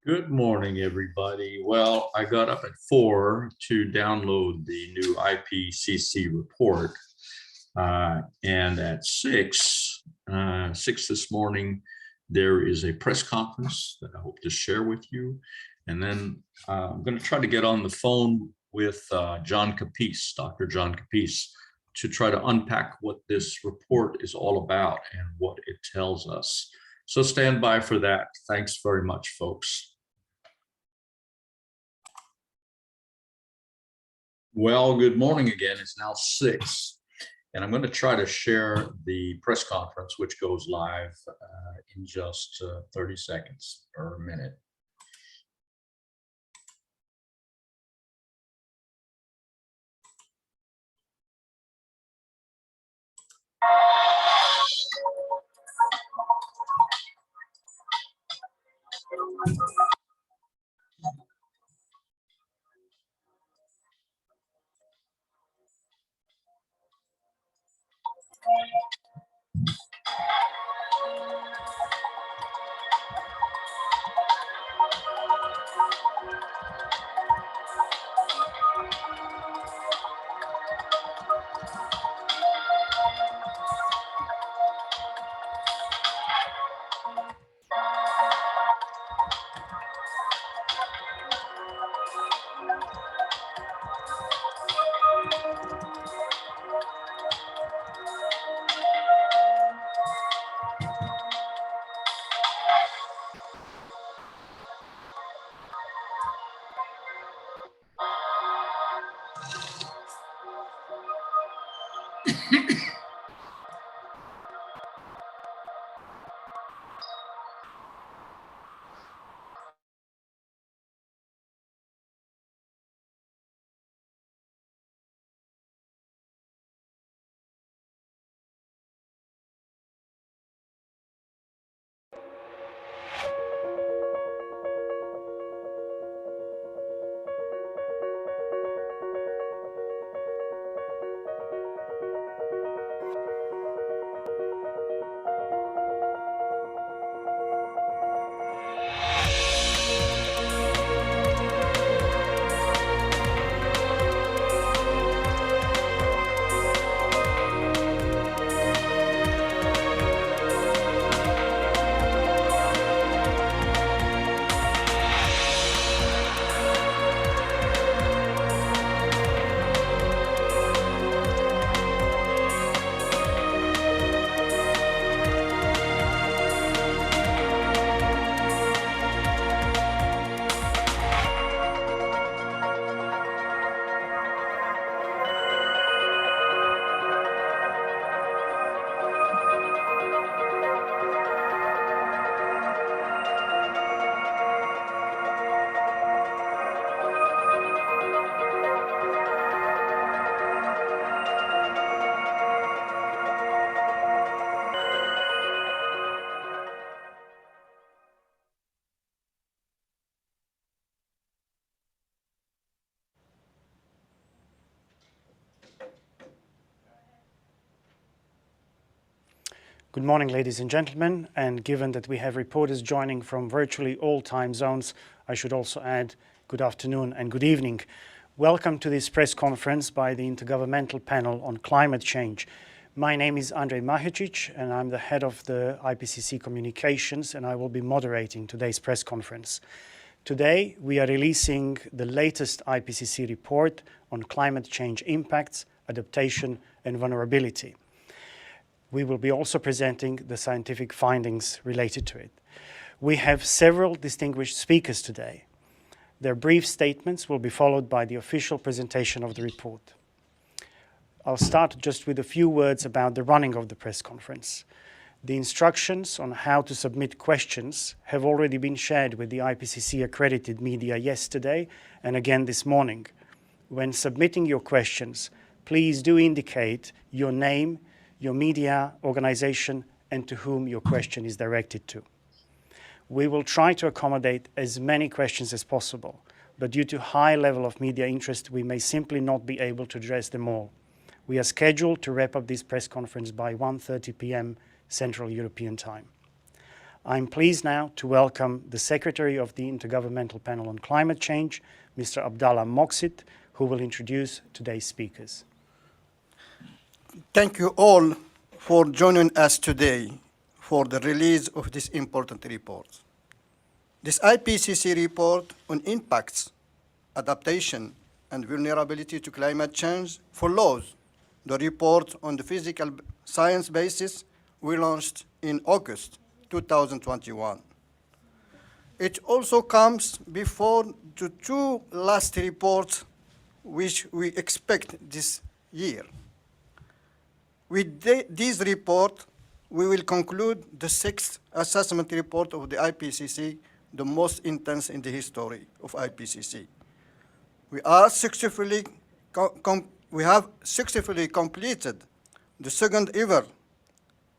Good morning, everybody. Well, I got up at 4 to download the new IPCC report. And at 6 this morning, there is a press conference that I hope to share with you. And then I'm going to try to get on the phone with John Capice, Dr. John Capice, to try to unpack what this report is all about and what it tells us. So stand by for that. Thanks very much, folks. Well, good morning again. It's now 6, and I'm going to try to share the press conference, which goes live in just 30 seconds or a minute. Good morning, ladies and gentlemen, and given that we have reporters joining from virtually all time zones, I should also add good afternoon and good evening. Welcome to this press conference by the Intergovernmental Panel on Climate Change. My name is Andrej Mahecic, and I'm the head of the IPCC Communications, and I will be moderating today's press conference. Today, we are releasing the latest IPCC report on climate change impacts, adaptation, and vulnerability. We will be also presenting the scientific findings related to it. We have several distinguished speakers today. Their brief statements will be followed by the official presentation of the report. I'll start just with a few words about the running of the press conference. The instructions on how to submit questions have already been shared with the IPCC accredited media yesterday and again this morning. When submitting your questions, please do indicate your name, your media organization, and to whom your question is directed to. We will try to accommodate as many questions as possible, but due to high level of media interest, we may simply not be able to address them all. We are scheduled to wrap up this press conference by 1:30 p.m. Central European Time. I'm pleased now to welcome the Secretary of the Intergovernmental Panel on Climate Change, Mr. Abdallah Moqsit, who will introduce today's speakers. Thank you all for joining us today for the release of this important report. This IPCC report on impacts, adaptation, and vulnerability to climate change follows the report on the physical science basis we launched in August 2021. It also comes before the two last reports which we expect this year. With this report, we will conclude the sixth assessment report of the IPCC, the most intense in the history of IPCC. We have successfully completed the second ever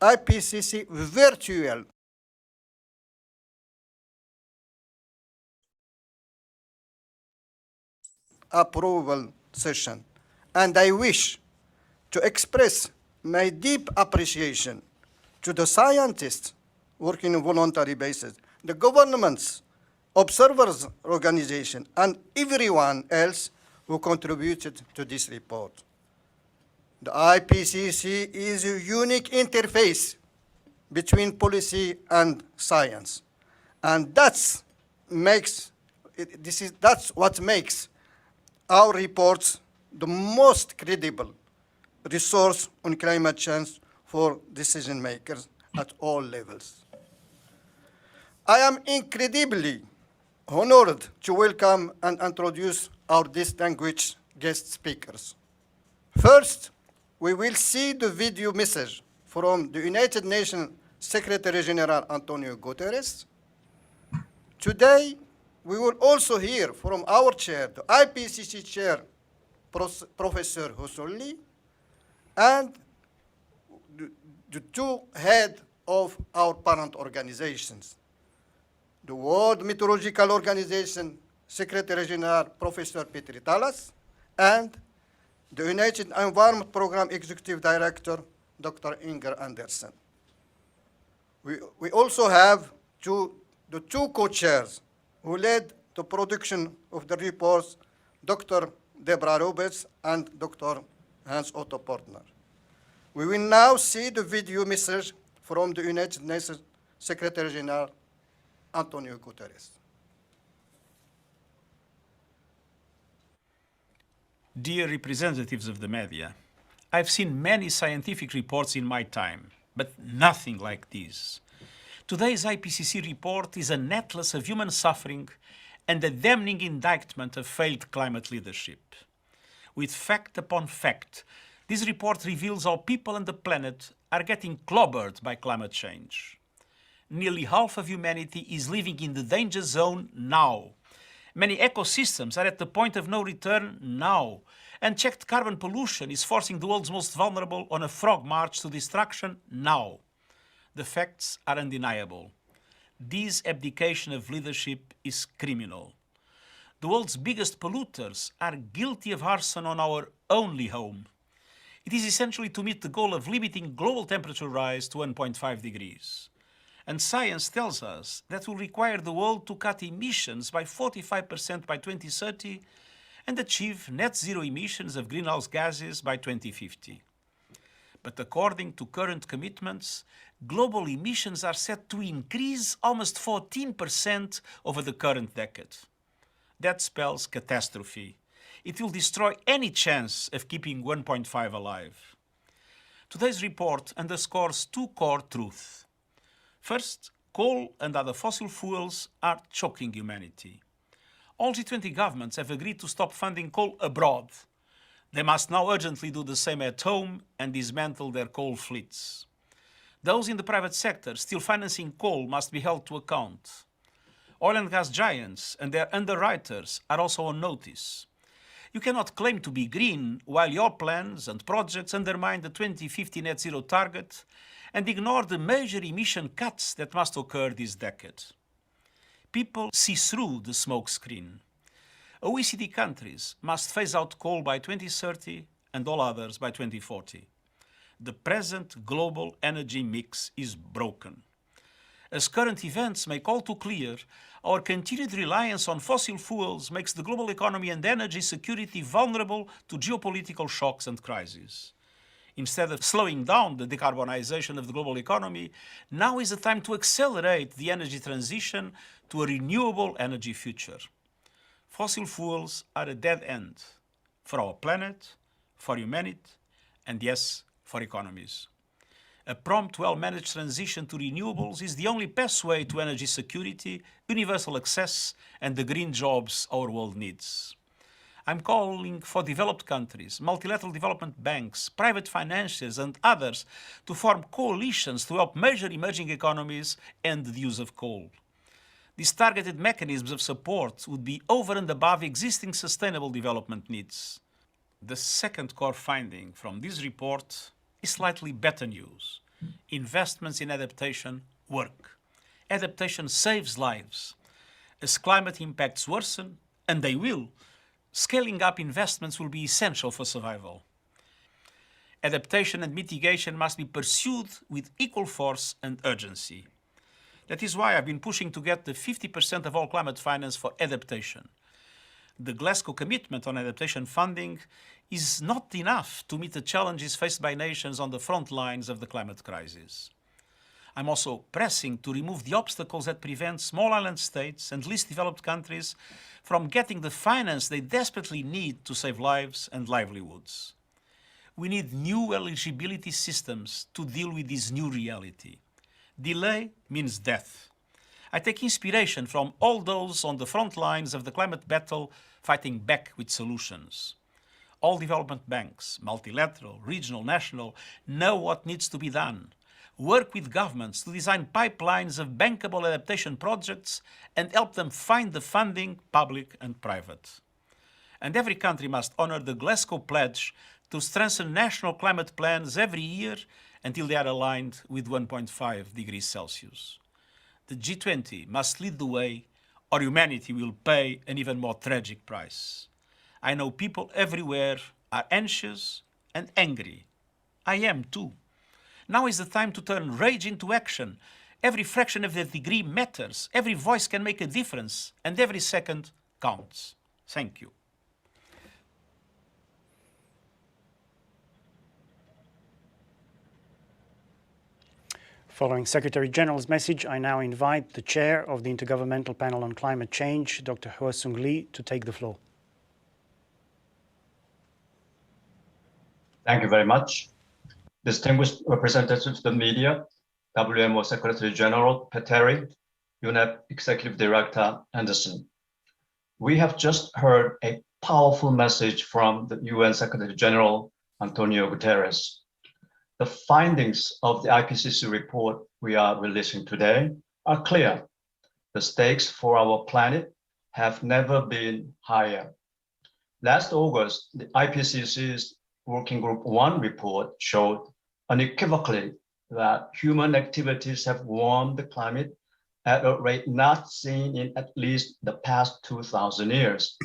IPCC virtual approval session, and I wish to express my deep appreciation to the scientists working on a voluntary basis, the governments, observers organization, and everyone else who contributed to this report. The IPCC is a unique interface between policy and science, and that's what makes our reports the most credible resource on climate change for decision makers at all levels. I am incredibly honored to welcome and introduce our distinguished guest speakers. First, we will see the video message from the United Nations Secretary General Antonio Guterres. Today, we will also hear from our chair, the IPCC chair, Professor Hussolli, and the two heads of our parent organizations, the World Meteorological Organization Secretary General Professor Petri Talas, and the United Environment Programme Executive Director, Dr. Inger Andersen. We also have the two co-chairs who led the production of the reports, Dr. Deborah Roberts and Dr. Hans Otto Portner. We will now see the video message from the United Nations Secretary General Antonio Guterres. Dear representatives of the media, I've seen many scientific reports in my time, but nothing like this. Today's IPCC report is an atlas of human suffering and a damning indictment of failed climate leadership. With fact upon fact, this report reveals how people on the planet are getting clobbered by climate change. Nearly half of humanity is living in the danger zone now. Many ecosystems are at the point of no return now. Unchecked carbon pollution is forcing the world's most vulnerable on a frog march to destruction now. The facts are undeniable. This abdication of leadership is criminal. The world's biggest polluters are guilty of arson on our only home. It is essentially to meet the goal of limiting global temperature rise to 1.5 degrees. And science tells us that will require the world to cut emissions by 45% by 2030 and achieve net zero emissions of greenhouse gases by 2050. But according to current commitments, global emissions are set to increase almost 14% over the current decade. That spells catastrophe. It will destroy any chance of keeping 1.5 alive. Today's report underscores two core truths. First, coal and other fossil fuels are choking humanity. All G20 governments have agreed to stop funding coal abroad. They must now urgently do the same at home and dismantle their coal fleets. Those in the private sector still financing coal must be held to account. Oil and gas giants and their underwriters are also on notice. You cannot claim to be green while your plans and projects undermine the 2050 net zero target and ignore the major emission cuts that must occur this decade. People see through the smokescreen. OECD countries must phase out coal by 2030 and all others by 2040. The present global energy mix is broken. As current events make all too clear, our continued reliance on fossil fuels makes the global economy and energy security vulnerable to geopolitical shocks and crises. Instead of slowing down the decarbonization of the global economy, now is the time to accelerate the energy transition to a renewable energy future. Fossil fuels are a dead end for our planet, for humanity, and yes, for economies. A prompt, well-managed transition to renewables is the only pathway to energy security, universal access, and the green jobs our world needs. I'm calling for developed countries, multilateral development banks, private financiers, and others to form coalitions to help major emerging economies end the use of coal. These targeted mechanisms of support would be over and above existing sustainable development needs. The second core finding from this report is slightly better news. Investments in adaptation work. Adaptation saves lives. As climate impacts worsen, and they will, scaling up investments will be essential for survival. Adaptation and mitigation must be pursued with equal force and urgency. That is why I've been pushing to get the 50% of all climate finance for adaptation. The Glasgow commitment on adaptation funding is not enough to meet the challenges faced by nations on the front lines of the climate crisis. I'm also pressing to remove the obstacles that prevent small island states and least developed countries from getting the finance they desperately need to save lives and livelihoods. We need new eligibility systems to deal with this new reality. Delay means death. I take inspiration from all those on the front lines of the climate battle fighting back with solutions. All development banks, multilateral, regional, national, know what needs to be done. Work with governments to design pipelines of bankable adaptation projects and help them find the funding, public and private. And every country must honor the Glasgow Pledge to strengthen national climate plans every year until they are aligned with 1.5 degrees Celsius. The G20 must lead the way, or humanity will pay an even more tragic price. I know people everywhere are anxious and angry. I am too. Now is the time to turn rage into action. Every fraction of a degree matters. Every voice can make a difference, and every second counts. Thank you. Following Secretary General's message, I now invite the Chair of the Intergovernmental Panel on Climate Change, Dr. Hwa-Sung Lee, to take the floor. Thank you very much. Distinguished representatives of the media, WMO Secretary General Petteri, UNEP Executive Director Anderson. We have just heard a powerful message from the UN Secretary General Antonio Guterres. The findings of the IPCC report we are releasing today are clear. The stakes for our planet have never been higher. Last August, the IPCC's Working Group 1 report showed unequivocally that human activities have warmed the climate at a rate not seen in at least the past 2,000 years.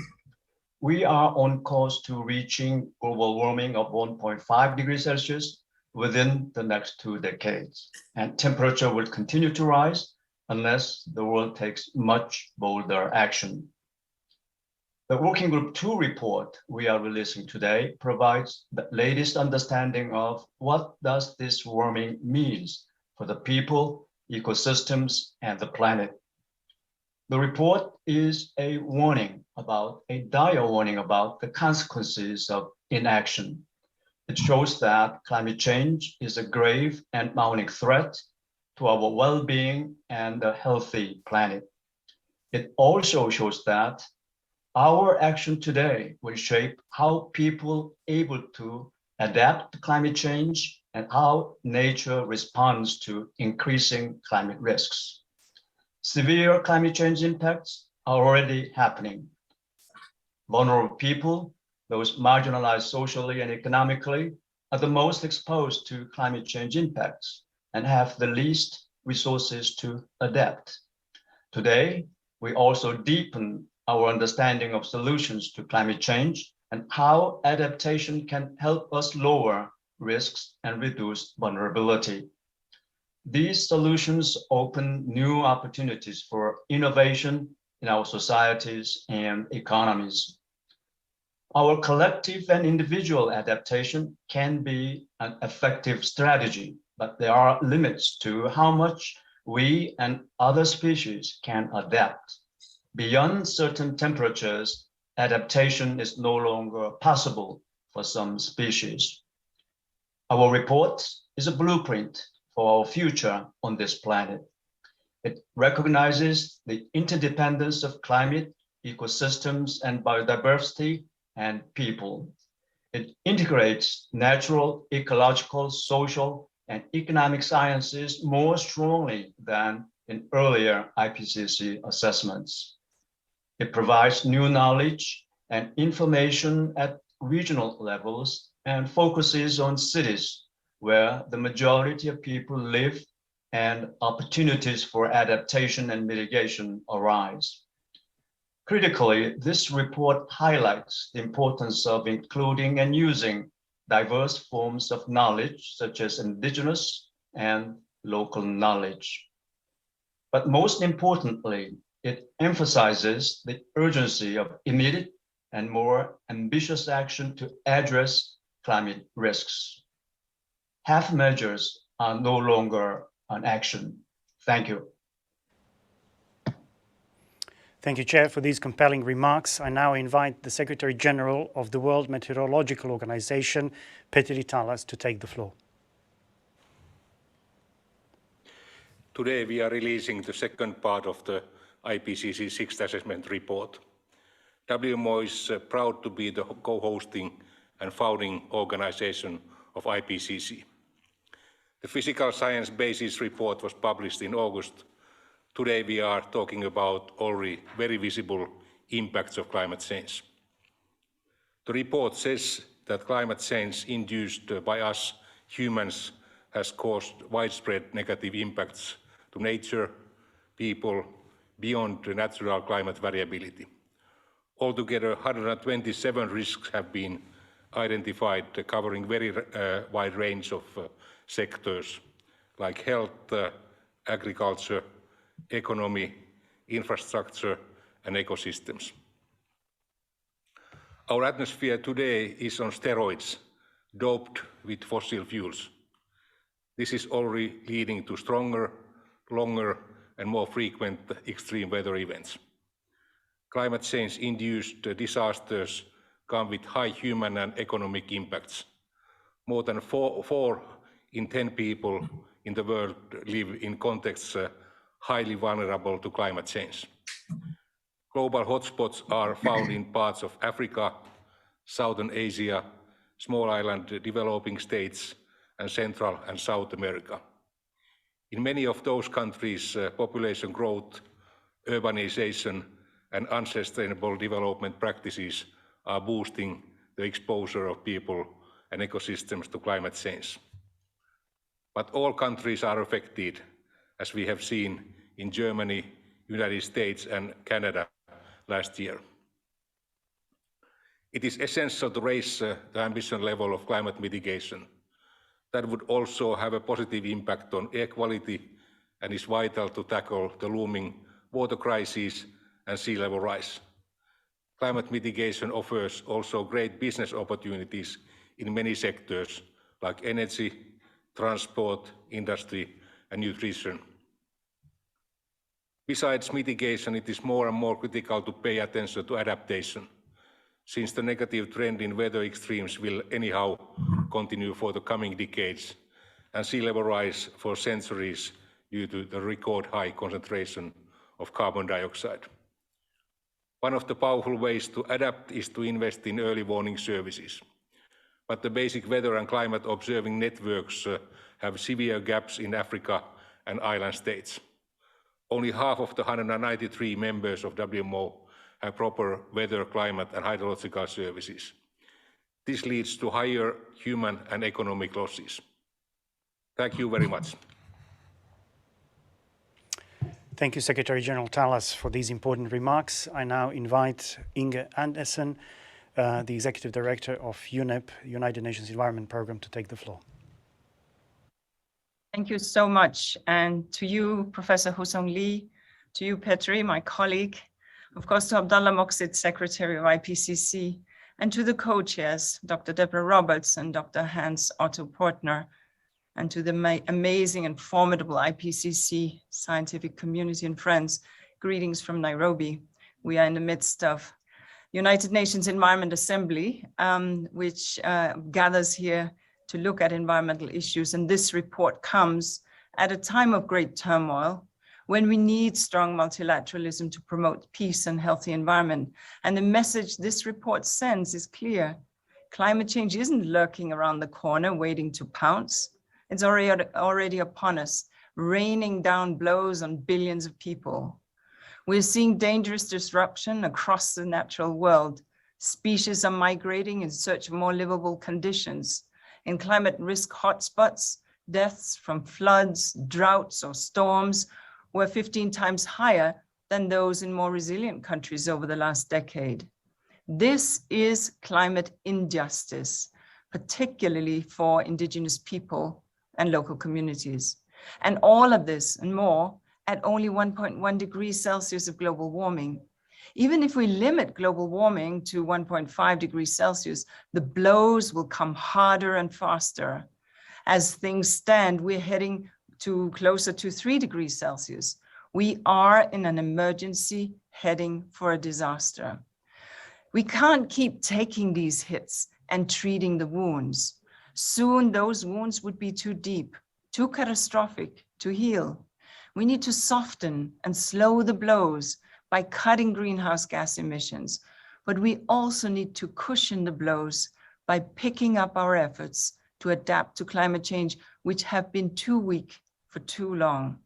We are on course to reaching global warming of 1.5 degrees Celsius within the next 2 decades, and temperature will continue to rise unless the world takes much bolder action. The Working Group 2 report we are releasing today provides the latest understanding of what does this warming means for the people, ecosystems, and the planet. The report is a dire warning about the consequences of inaction. It shows that climate change is a grave and mounting threat to our well-being and a healthy planet. It also shows that our action today will shape how people are able to adapt to climate change and how nature responds to increasing climate risks. Severe climate change impacts are already happening. Vulnerable people, those marginalized socially and economically, are the most exposed to climate change impacts and have the least resources to adapt. Today, we also deepen our understanding of solutions to climate change and how adaptation can help us lower risks and reduce vulnerability. These solutions open new opportunities for innovation in our societies and economies. Our collective and individual adaptation can be an effective strategy, but there are limits to how much we and other species can adapt. Beyond certain temperatures, adaptation is no longer possible for some species. Our report is a blueprint for our future on this planet. It recognizes the interdependence of climate, ecosystems, and biodiversity, and people. It integrates natural, ecological, social, and economic sciences more strongly than in earlier IPCC assessments. It provides new knowledge and information at regional levels and focuses on cities where the majority of people live and opportunities for adaptation and mitigation arise. Critically, this report highlights the importance of including and using diverse forms of knowledge, such as indigenous and local knowledge. But most importantly, it emphasizes the urgency of immediate and more ambitious action to address climate risks. Half measures are no longer an action. Thank you. Thank you, Chair, for these compelling remarks. I now invite the Secretary General of the World Meteorological Organization, Petteri Talas, to take the floor. Today we are releasing the second part of the IPCC Sixth Assessment Report. WMO is proud to be the co-hosting and founding organization of IPCC. The Physical Science Basis report was published in August. Today we are talking about already very visible impacts of climate change. The report says that climate change induced by us humans has caused widespread negative impacts to nature, people, beyond the natural climate variability. Altogether, 127 risks have been identified, covering very wide range of sectors like health, agriculture, economy, infrastructure, and ecosystems. Our atmosphere today is on steroids, doped with fossil fuels. This is already leading to stronger, longer, and more frequent extreme weather events. Climate change-induced disasters come with high human and economic impacts. More than 4 in 10 people in the world live in contexts highly vulnerable to climate change. Global hotspots are found in parts of Africa, Southern Asia, small island developing states, and Central and South America. In many of those countries, population growth, urbanization, and unsustainable development practices are boosting the exposure of people and ecosystems to climate change. But all countries are affected, as we have seen in Germany, United States, and Canada last year. It is essential to raise the ambition level of climate mitigation. That would also have a positive impact on air quality and is vital to tackle the looming water crisis and sea level rise. Climate mitigation offers also great business opportunities in many sectors like energy, transport, industry, and nutrition. Besides mitigation, it is more and more critical to pay attention to adaptation, since the negative trend in weather extremes will anyhow continue for the coming decades and sea level rise for centuries due to the record high concentration of carbon dioxide. One of the powerful ways to adapt is to invest in early warning services. But the basic weather and climate observing networks have severe gaps in Africa and island states. Only half of the 193 members of WMO have proper weather, climate, and hydrological services. This leads to higher human and economic losses. Thank you very much. Thank you, Secretary General Talas, for these important remarks. I now invite Inge Andersen, the Executive Director of UNEP, United Nations Environment Programme, to take the floor. Thank you so much. And to you, Professor Husong Lee, to you, Petri, my colleague, of course, to Abdallah Moqsid, Secretary of IPCC, and to the co-chairs, Dr. Deborah Roberts and Dr. Hans Otto Portner, and to the amazing and formidable IPCC scientific community and friends, greetings from Nairobi. We are in the midst of United Nations Environment Assembly, which gathers here to look at environmental issues. And this report comes at a time of great turmoil when we need strong multilateralism to promote peace and healthy environment. And the message this report sends is clear. Climate change isn't lurking around the corner waiting to pounce. It's already upon us, raining down blows on billions of people. We're seeing dangerous disruption across the natural world. Species are migrating in search of more livable conditions. In climate risk hotspots, deaths from floods, droughts, or storms were 15 times higher than those in more resilient countries over the last decade. This is climate injustice, particularly for indigenous people and local communities. And all of this and more at only 1.1 degrees Celsius of global warming. Even if we limit global warming to 1.5 degrees Celsius, the blows will come harder and faster. As things stand, we're heading to closer to 3 degrees Celsius. We are in an emergency heading for a disaster. We can't keep taking these hits and treating the wounds. Soon those wounds would be too deep, too catastrophic to heal. We need to soften and slow the blows by cutting greenhouse gas emissions, but we also need to cushion the blows by picking up our efforts to adapt to climate change, which have been too weak for too long.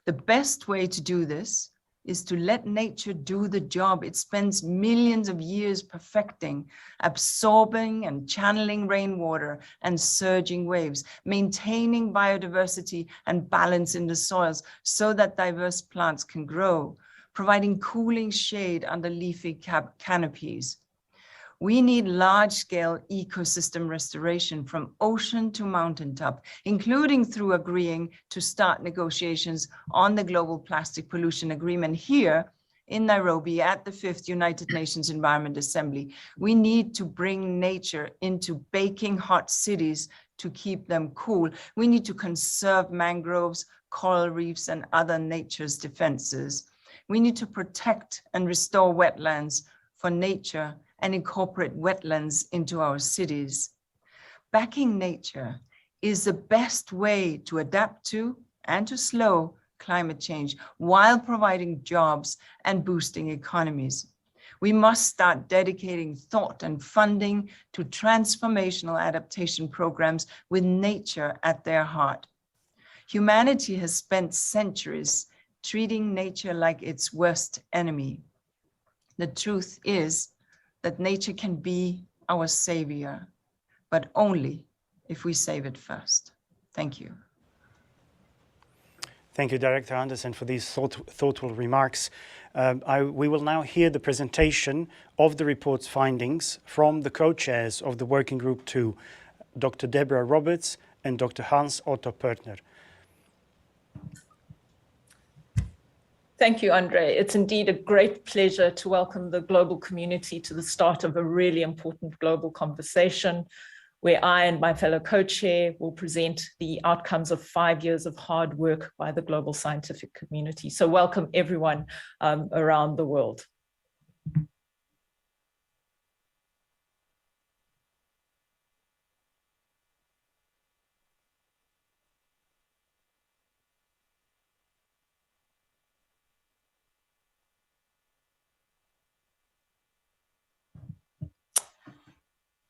The best way to do this is to let nature do the job it spends millions of years perfecting, absorbing and channeling rainwater and surging waves, maintaining biodiversity and balance in the soils so that diverse plants can grow, providing cooling shade under leafy canopies. We need large-scale ecosystem restoration from ocean to mountaintop, including through agreeing to start negotiations on the Global Plastic Pollution Agreement here in Nairobi at the 5th United Nations Environment Assembly. We need to bring nature into baking hot cities to keep them cool. We need to conserve mangroves, coral reefs, and other nature's defenses. We need to protect and restore wetlands for nature and incorporate wetlands into our cities. Backing nature is the best way to adapt to and to slow climate change while providing jobs and boosting economies. We must start dedicating thought and funding to transformational adaptation programs with nature at their heart. Humanity has spent centuries treating nature like its worst enemy. The truth is that nature can be our savior, but only if we save it first. Thank you. Thank you, Director Anderson, for these thoughtful remarks. We will now hear the presentation of the report's findings from the co-chairs of the Working Group 2, Dr. Deborah Roberts and Dr. Hans Otto Portner. Thank you, Andre. It's indeed a great pleasure to welcome the global community to the start of a really important global conversation where I and my fellow co-chair will present the outcomes of 5 years of hard work by the global scientific community. So welcome everyone around the world.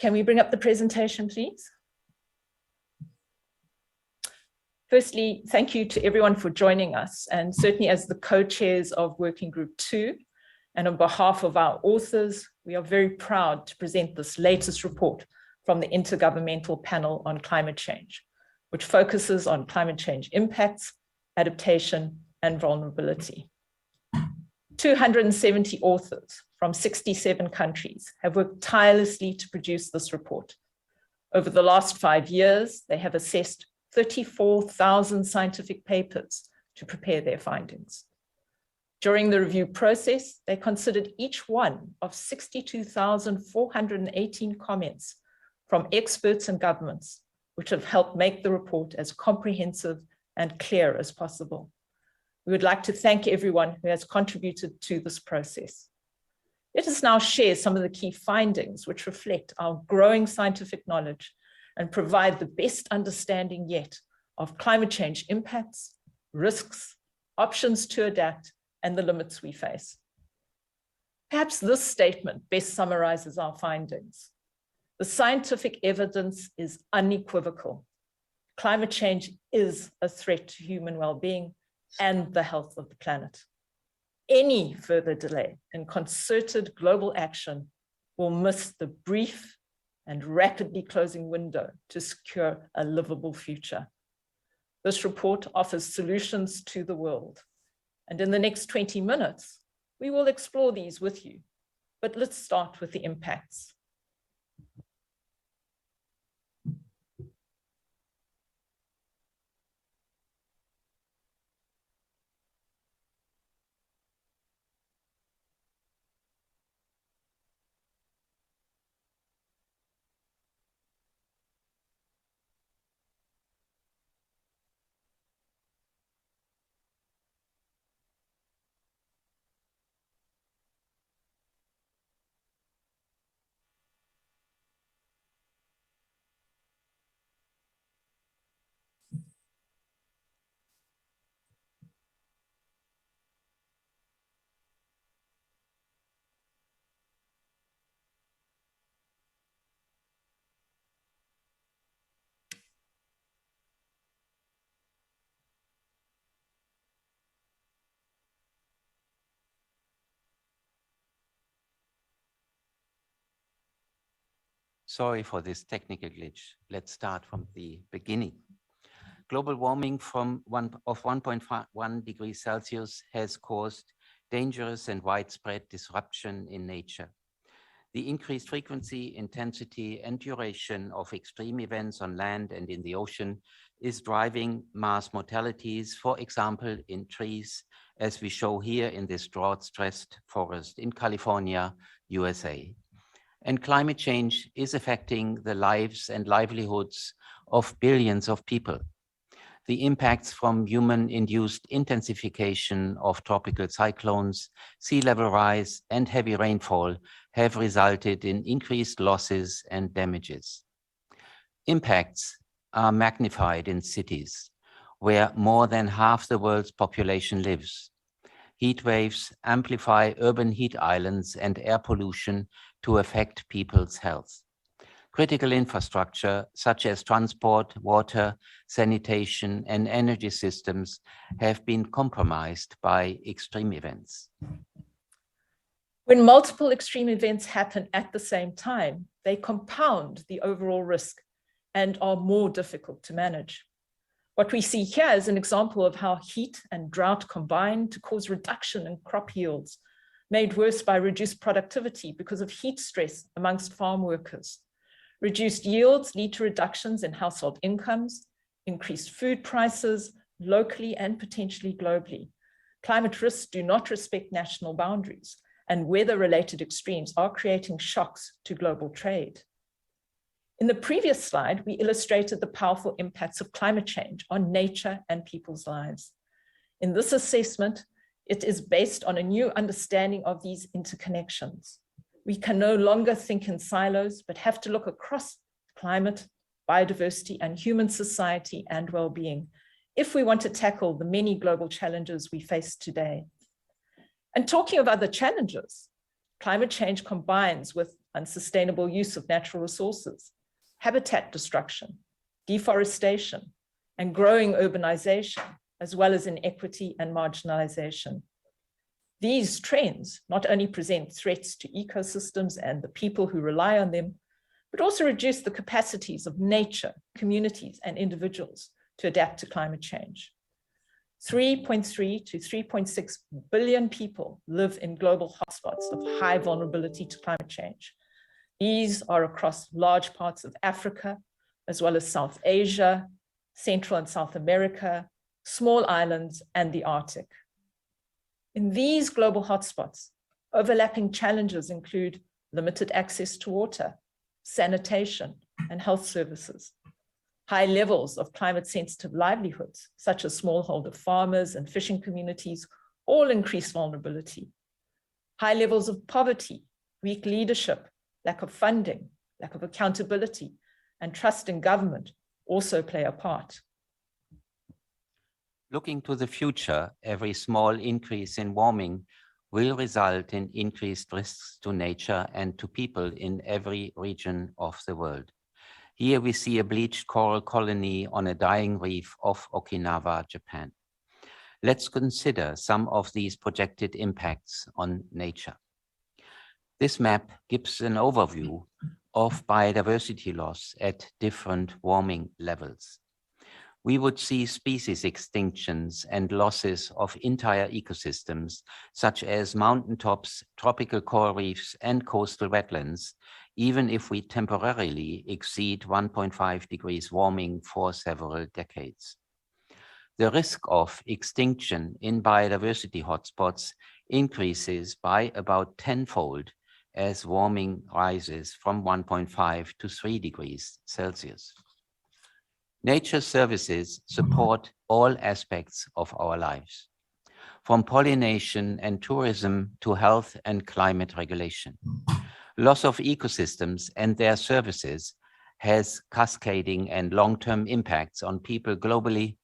Can we bring up the presentation, please? Firstly, thank you to everyone for joining us, and certainly as the co-chairs of Working Group 2, and on behalf of our authors, we are very proud to present this latest report from the Intergovernmental Panel on Climate Change, which focuses on climate change impacts, adaptation, and vulnerability. 270 authors from 67 countries have worked tirelessly to produce this report. Over the last 5 years, they have assessed 34,000 scientific papers to prepare their findings. During the review process, they considered each one of 62,418 comments from experts and governments, which have helped make the report as comprehensive and clear as possible. We would like to thank everyone who has contributed to this process. Let us now share some of the key findings which reflect our growing scientific knowledge and provide the best understanding yet of climate change impacts, risks, options to adapt, and the limits we face. Perhaps this statement best summarizes our findings. The scientific evidence is unequivocal. Climate change is a threat to human well-being and the health of the planet. Any further delay in concerted global action will miss the brief and rapidly closing window to secure a livable future. This report offers solutions to the world. And in the next 20 minutes, we will explore these with you. But let's start with the impacts. Sorry for this technical glitch. Let's start from the beginning. Global warming of 1.1 degrees Celsius has caused dangerous and widespread disruption in nature. The increased frequency, intensity, and duration of extreme events on land and in the ocean is driving mass mortalities, for example, in trees, as we show here in this drought-stressed forest in California, USA. And climate change is affecting the lives and livelihoods of billions of people. The impacts from human-induced intensification of tropical cyclones, sea level rise, and heavy rainfall have resulted in increased losses and damages. Impacts are magnified in cities, where more than half the world's population lives. Heat waves amplify urban heat islands and air pollution to affect people's health. Critical infrastructure, such as transport, water, sanitation, and energy systems, have been compromised by extreme events. When multiple extreme events happen at the same time, they compound the overall risk and are more difficult to manage. What we see here is an example of how heat and drought combine to cause reduction in crop yields, made worse by reduced productivity because of heat stress amongst farm workers. Reduced yields lead to reductions in household incomes, increased food prices, locally and potentially globally. Climate risks do not respect national boundaries, and weather-related extremes are creating shocks to global trade. In the previous slide, we illustrated the powerful impacts of climate change on nature and people's lives. In this assessment, it is based on a new understanding of these interconnections. We can no longer think in silos, but have to look across climate, biodiversity, and human society and well-being if we want to tackle the many global challenges we face today. And talking of other challenges, climate change combines with unsustainable use of natural resources, habitat destruction, deforestation, and growing urbanization, as well as inequity and marginalization. These trends not only present threats to ecosystems and the people who rely on them, but also reduce the capacities of nature, communities, and individuals to adapt to climate change. 3.3 to 3.6 billion people live in global hotspots of high vulnerability to climate change. These are across large parts of Africa, as well as South Asia, Central and South America, small islands, and the Arctic. In these global hotspots, overlapping challenges include limited access to water, sanitation, and health services, high levels of climate-sensitive livelihoods, such as smallholder farmers and fishing communities, all increase vulnerability. High levels of poverty, weak leadership, lack of funding, lack of accountability, and trust in government also play a part. Looking to the future, every small increase in warming will result in increased risks to nature and to people in every region of the world. Here we see a bleached coral colony on a dying reef off Okinawa, Japan. Let's consider some of these projected impacts on nature. This map gives an overview of biodiversity loss at different warming levels. We would see species extinctions and losses of entire ecosystems, such as mountaintops, tropical coral reefs, and coastal wetlands, even if we temporarily exceed 1.5 degrees warming for several decades. The risk of extinction in biodiversity hotspots increases by about tenfold as warming rises from 1.5 to 3 degrees Celsius. Nature services support all aspects of our lives, from pollination and tourism to health and climate regulation. Loss of ecosystems and their services has cascading and long-term impacts on people globally,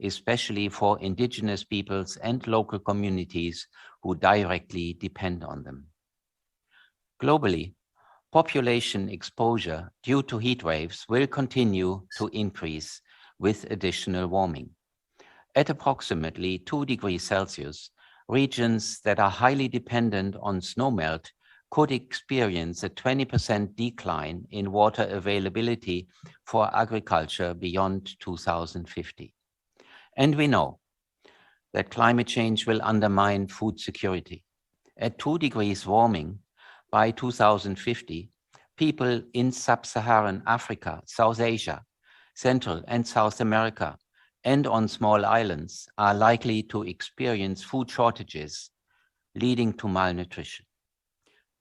especially for indigenous peoples and local communities who directly depend on them. Globally, population exposure due to heat waves will continue to increase with additional warming. At approximately 2 degrees Celsius, regions that are highly dependent on snowmelt could experience a 20% decline in water availability for agriculture beyond 2050. And we know that climate change will undermine food security. At 2 degrees warming, by 2050, people in sub-Saharan Africa, South Asia, Central and South America, and on small islands are likely to experience food shortages, leading to malnutrition.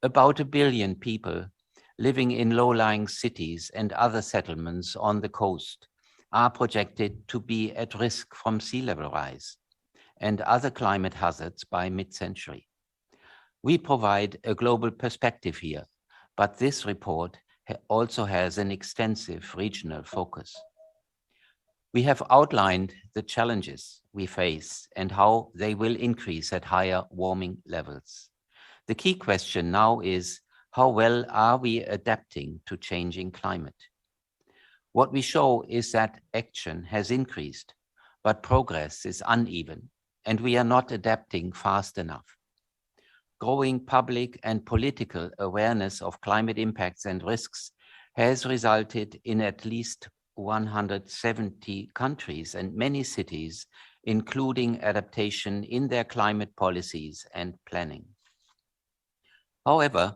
About 1 billion people living in low-lying cities and other settlements on the coast are projected to be at risk from sea level rise and other climate hazards by mid-century. We provide a global perspective here, but this report also has an extensive regional focus. We have outlined the challenges we face and how they will increase at higher warming levels. The key question now is, how well are we adapting to changing climate? What we show is that action has increased, but progress is uneven, and we are not adapting fast enough. Growing public and political awareness of climate impacts and risks has resulted in at least 170 countries and many cities, including adaptation in their climate policies and planning. However,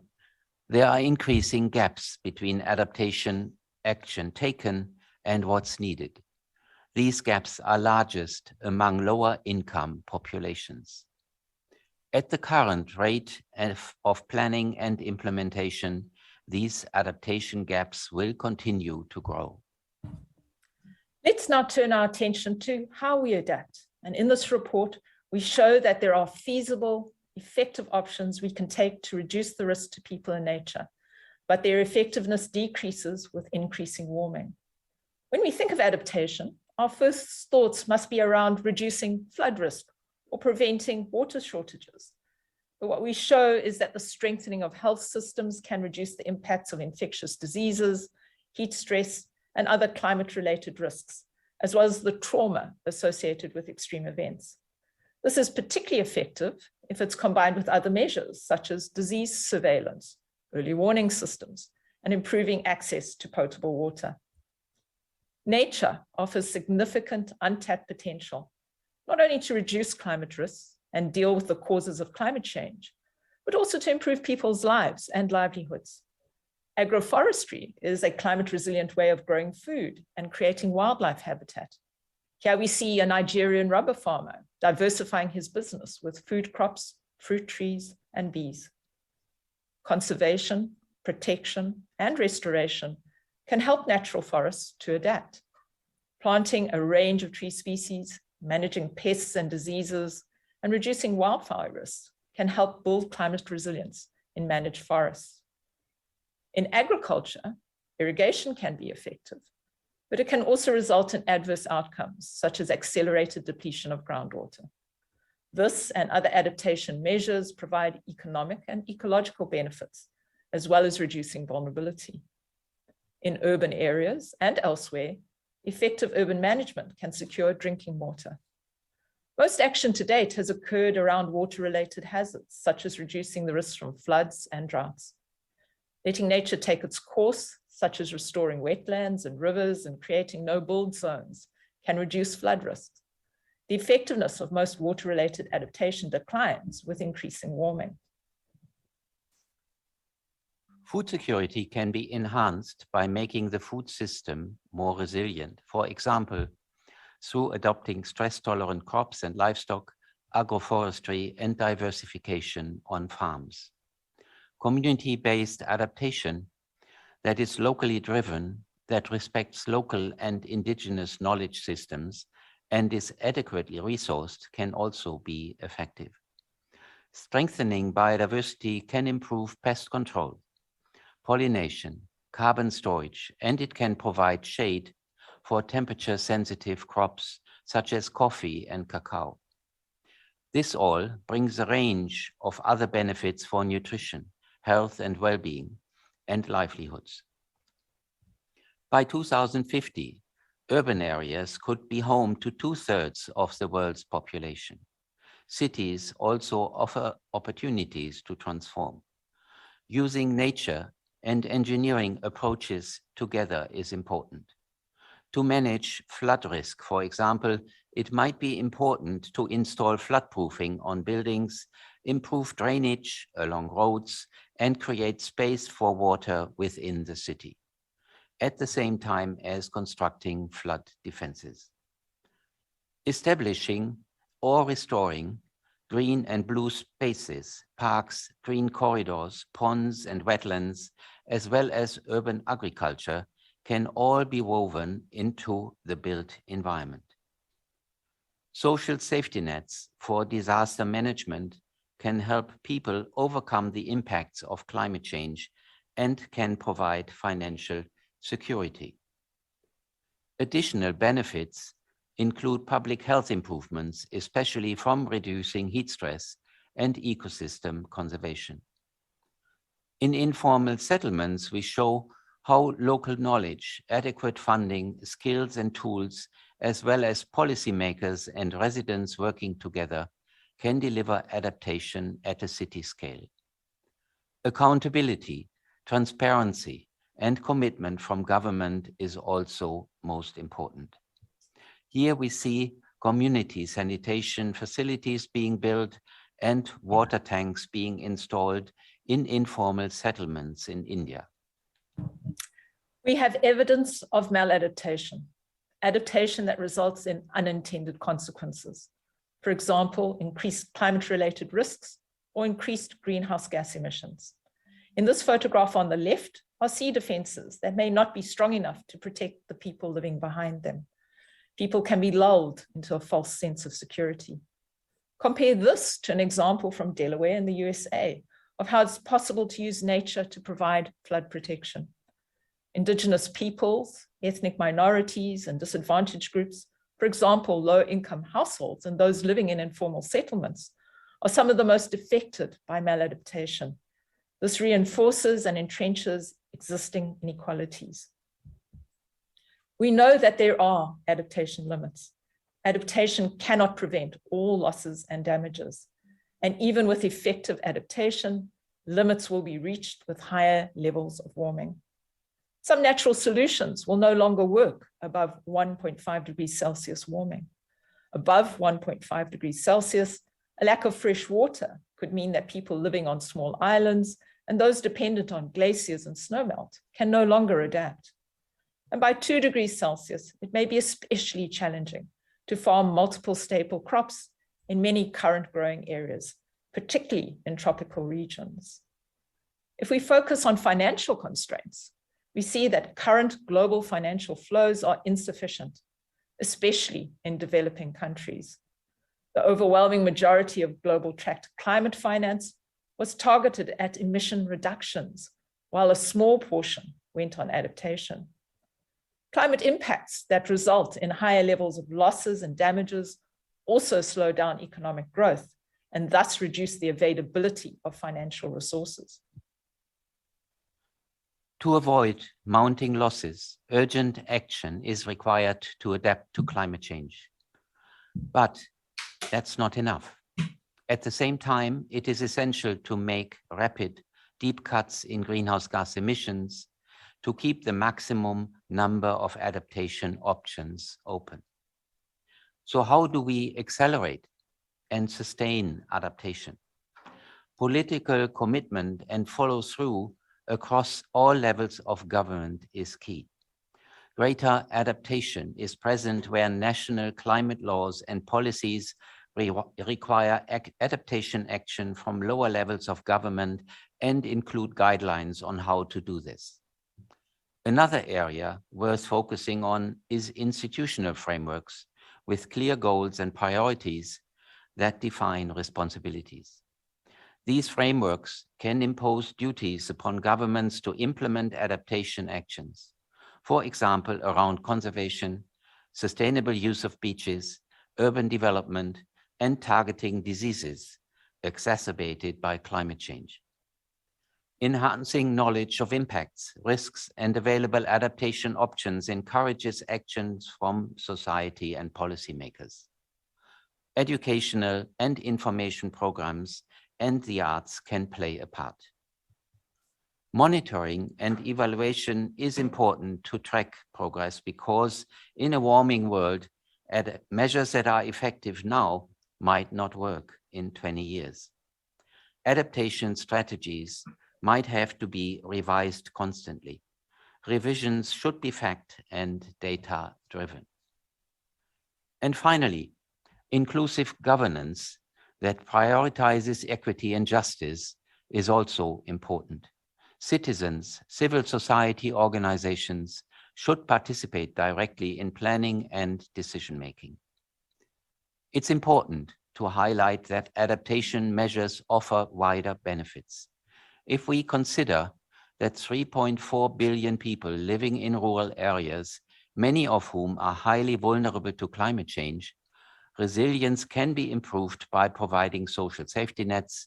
there are increasing gaps between adaptation action taken and what's needed. These gaps are largest among lower income populations. At the current rate of planning and implementation, these adaptation gaps will continue to grow. Let's now turn our attention to how we adapt. And in this report, we show that there are feasible, effective options we can take to reduce the risk to people and nature, but their effectiveness decreases with increasing warming. When we think of adaptation, our first thoughts must be around reducing flood risk or preventing water shortages. But what we show is that the strengthening of health systems can reduce the impacts of infectious diseases, heat stress, and other climate-related risks, as well as the trauma associated with extreme events. This is particularly effective if it's combined with other measures, such as disease surveillance, early warning systems, and improving access to potable water. Nature offers significant untapped potential, not only to reduce climate risks and deal with the causes of climate change, but also to improve people's lives and livelihoods. Agroforestry is a climate resilient way of growing food and creating wildlife habitat. Here we see a Nigerian rubber farmer diversifying his business with food crops, fruit trees, and bees. Conservation, protection, and restoration can help natural forests to adapt. Planting a range of tree species, managing pests and diseases, and reducing wildfire risks can help build climate resilience in managed forests. In agriculture, irrigation can be effective, but it can also result in adverse outcomes, such as accelerated depletion of groundwater. This and other adaptation measures provide economic and ecological benefits, as well as reducing vulnerability. In urban areas and elsewhere, effective urban management can secure drinking water. Most action to date has occurred around water-related hazards, such as reducing the risks from floods and droughts. Letting nature take its course, such as restoring wetlands and rivers and creating no-build zones, can reduce flood risks. The effectiveness of most water-related adaptation declines with increasing warming. Food security can be enhanced by making the food system more resilient. For example, through adopting stress-tolerant crops and livestock, agroforestry, and diversification on farms. Community-based adaptation that is locally driven, that respects local and indigenous knowledge systems, and is adequately resourced can also be effective. Strengthening biodiversity can improve pest control, pollination, carbon storage, and it can provide shade for temperature-sensitive crops such as coffee and cacao. This all brings a range of other benefits for nutrition, health and well-being, and livelihoods. By 2050, urban areas could be home to 2/3 of the world's population. Cities also offer opportunities to transform. Using nature and engineering approaches together is important. To manage flood risk, for example, it might be important to install floodproofing on buildings, improve drainage along roads, and create space for water within the city, at the same time as constructing flood defenses. Establishing or restoring green and blue spaces, parks, green corridors, ponds and wetlands, as well as urban agriculture can all be woven into the built environment. Social safety nets for disaster management can help people overcome the impacts of climate change and can provide financial security. Additional benefits include public health improvements, especially from reducing heat stress and ecosystem conservation. In informal settlements, we show how local knowledge, adequate funding, skills and tools, as well as policymakers and residents working together can deliver adaptation at a city scale. Accountability, transparency, and commitment from government is also most important. Here we see community sanitation facilities being built and water tanks being installed in informal settlements in India. We have evidence of maladaptation, adaptation that results in unintended consequences. For example, increased climate-related risks or increased greenhouse gas emissions. In this photograph on the left are sea defenses that may not be strong enough to protect the people living behind them. People can be lulled into a false sense of security. Compare this to an example from Delaware in the USA of how it's possible to use nature to provide flood protection. Indigenous peoples, ethnic minorities, and disadvantaged groups, for example, low-income households and those living in informal settlements, are some of the most affected by maladaptation. This reinforces and entrenches existing inequalities. We know that there are adaptation limits. Adaptation cannot prevent all losses and damages. And even with effective adaptation, limits will be reached with higher levels of warming. Some natural solutions will no longer work above 1.5 degrees Celsius warming. Above 1.5 degrees Celsius, a lack of fresh water could mean that people living on small islands and those dependent on glaciers and snowmelt can no longer adapt. And by 2 degrees Celsius, it may be especially challenging to farm multiple staple crops in many current growing areas, particularly in tropical regions. If we focus on financial constraints, we see that current global financial flows are insufficient, especially in developing countries. The overwhelming majority of global tracked climate finance was targeted at emission reductions, while a small portion went on adaptation. Climate impacts that result in higher levels of losses and damages also slow down economic growth and thus reduce the availability of financial resources. To avoid mounting losses, urgent action is required to adapt to climate change. But that's not enough. At the same time, it is essential to make rapid, deep cuts in greenhouse gas emissions to keep the maximum number of adaptation options open. So how do we accelerate and sustain adaptation? Political commitment and follow through across all levels of government is key. Greater adaptation is present where national climate laws and policies require adaptation action from lower levels of government and include guidelines on how to do this. Another area worth focusing on is institutional frameworks with clear goals and priorities that define responsibilities. These frameworks can impose duties upon governments to implement adaptation actions, for example, around conservation, sustainable use of beaches, urban development, and targeting diseases exacerbated by climate change. Enhancing knowledge of impacts, risks, and available adaptation options encourages actions from society and policymakers. Educational and information programs and the arts can play a part. Monitoring and evaluation is important to track progress because in a warming world, measures that are effective now might not work in 20 years. Adaptation strategies might have to be revised constantly. Revisions should be fact and data driven. And finally, inclusive governance that prioritizes equity and justice is also important. Citizens, civil society organizations should participate directly in planning and decision-making. It's important to highlight that adaptation measures offer wider benefits. If we consider that 3.4 billion people living in rural areas, many of whom are highly vulnerable to climate change, resilience can be improved by providing social safety nets,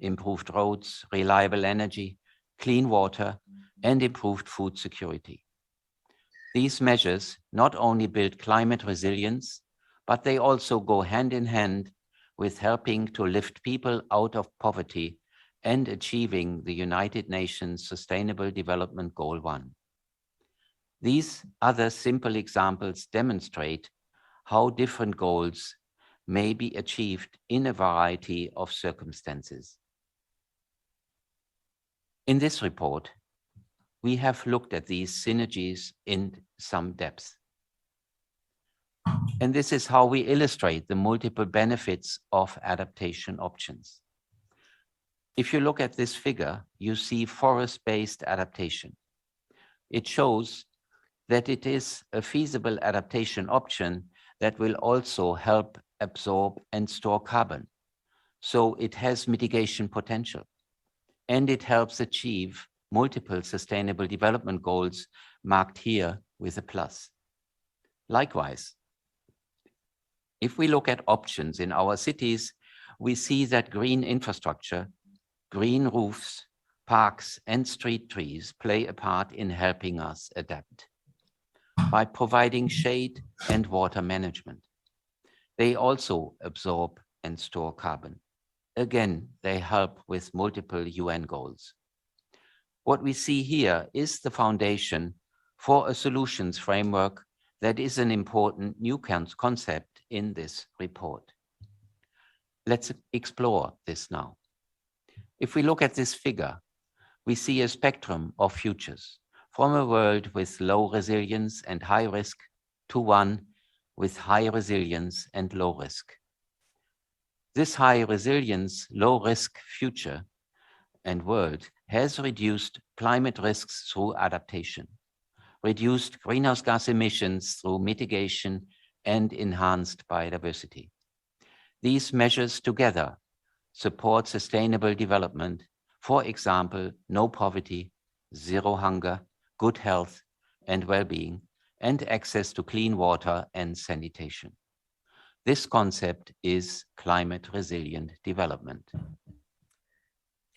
improved roads, reliable energy, clean water, and improved food security. These measures not only build climate resilience, but they also go hand in hand with helping to lift people out of poverty and achieving the United Nations Sustainable Development Goal 1. These other simple examples demonstrate how different goals may be achieved in a variety of circumstances. In this report, we have looked at these synergies in some depth. And this is how we illustrate the multiple benefits of adaptation options. If you look at this figure, you see forest-based adaptation. It shows that it is a feasible adaptation option that will also help absorb and store carbon. So it has mitigation potential, and it helps achieve multiple sustainable development goals marked here with a plus. Likewise, if we look at options in our cities, we see that green infrastructure, green roofs, parks, and street trees play a part in helping us adapt. By providing shade and water management, they also absorb and store carbon. Again, they help with multiple UN goals. What we see here is the foundation for a solutions framework that is an important new concept in this report. Let's explore this now. If we look at this figure, we see a spectrum of futures, from a world with low resilience and high risk to one with high resilience and low risk. This high resilience, low risk future and world has reduced climate risks through adaptation, reduced greenhouse gas emissions through mitigation, and enhanced biodiversity. These measures together support sustainable development, for example, no poverty, zero hunger, good health and well-being, and access to clean water and sanitation. This concept is climate resilient development.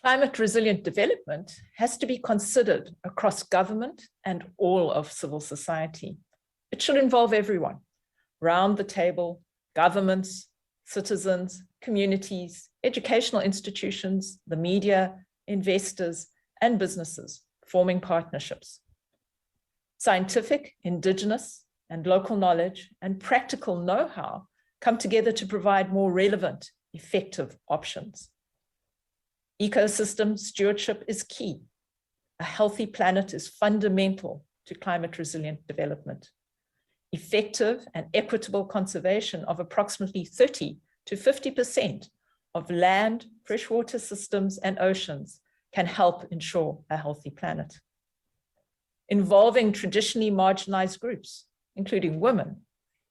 Climate resilient development has to be considered across government and all of civil society. It should involve everyone, round the table, governments, citizens, communities, educational institutions, the media, investors, and businesses forming partnerships. Scientific, indigenous, and local knowledge and practical know-how come together to provide more relevant, effective options. Ecosystem stewardship is key. A healthy planet is fundamental to climate resilient development. Effective and equitable conservation of approximately 30 to 50% of land, freshwater systems, and oceans can help ensure a healthy planet. Involving traditionally marginalized groups, including women,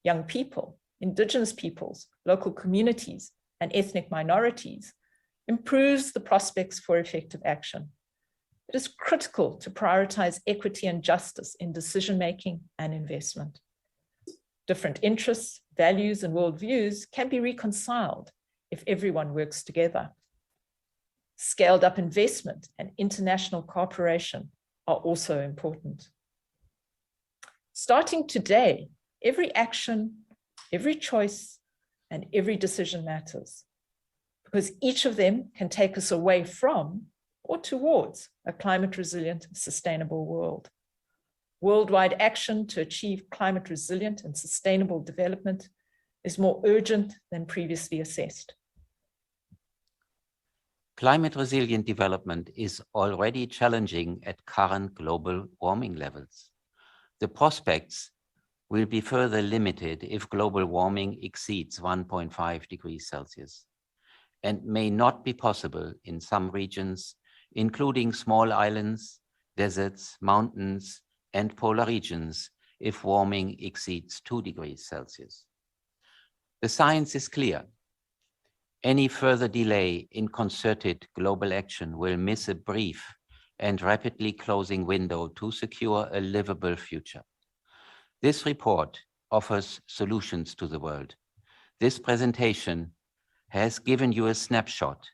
young people, indigenous peoples, local communities, and ethnic minorities, improves the prospects for effective action. It is critical to prioritize equity and justice in decision-making and investment. Different interests, values, and worldviews can be reconciled if everyone works together. Scaled up investment and international cooperation are also important. Starting today, every action, every choice, and every decision matters, because each of them can take us away from or towards a climate resilient, sustainable world. Worldwide action to achieve climate resilient and sustainable development is more urgent than previously assessed. Climate resilient development is already challenging at current global warming levels. The prospects will be further limited if global warming exceeds 1.5 degrees Celsius, and may not be possible in some regions, including small islands, deserts, mountains, and polar regions if warming exceeds 2 degrees Celsius. The science is clear. Any further delay in concerted global action will miss a brief and rapidly closing window to secure a livable future. This report offers solutions to the world. This presentation has given you a snapshot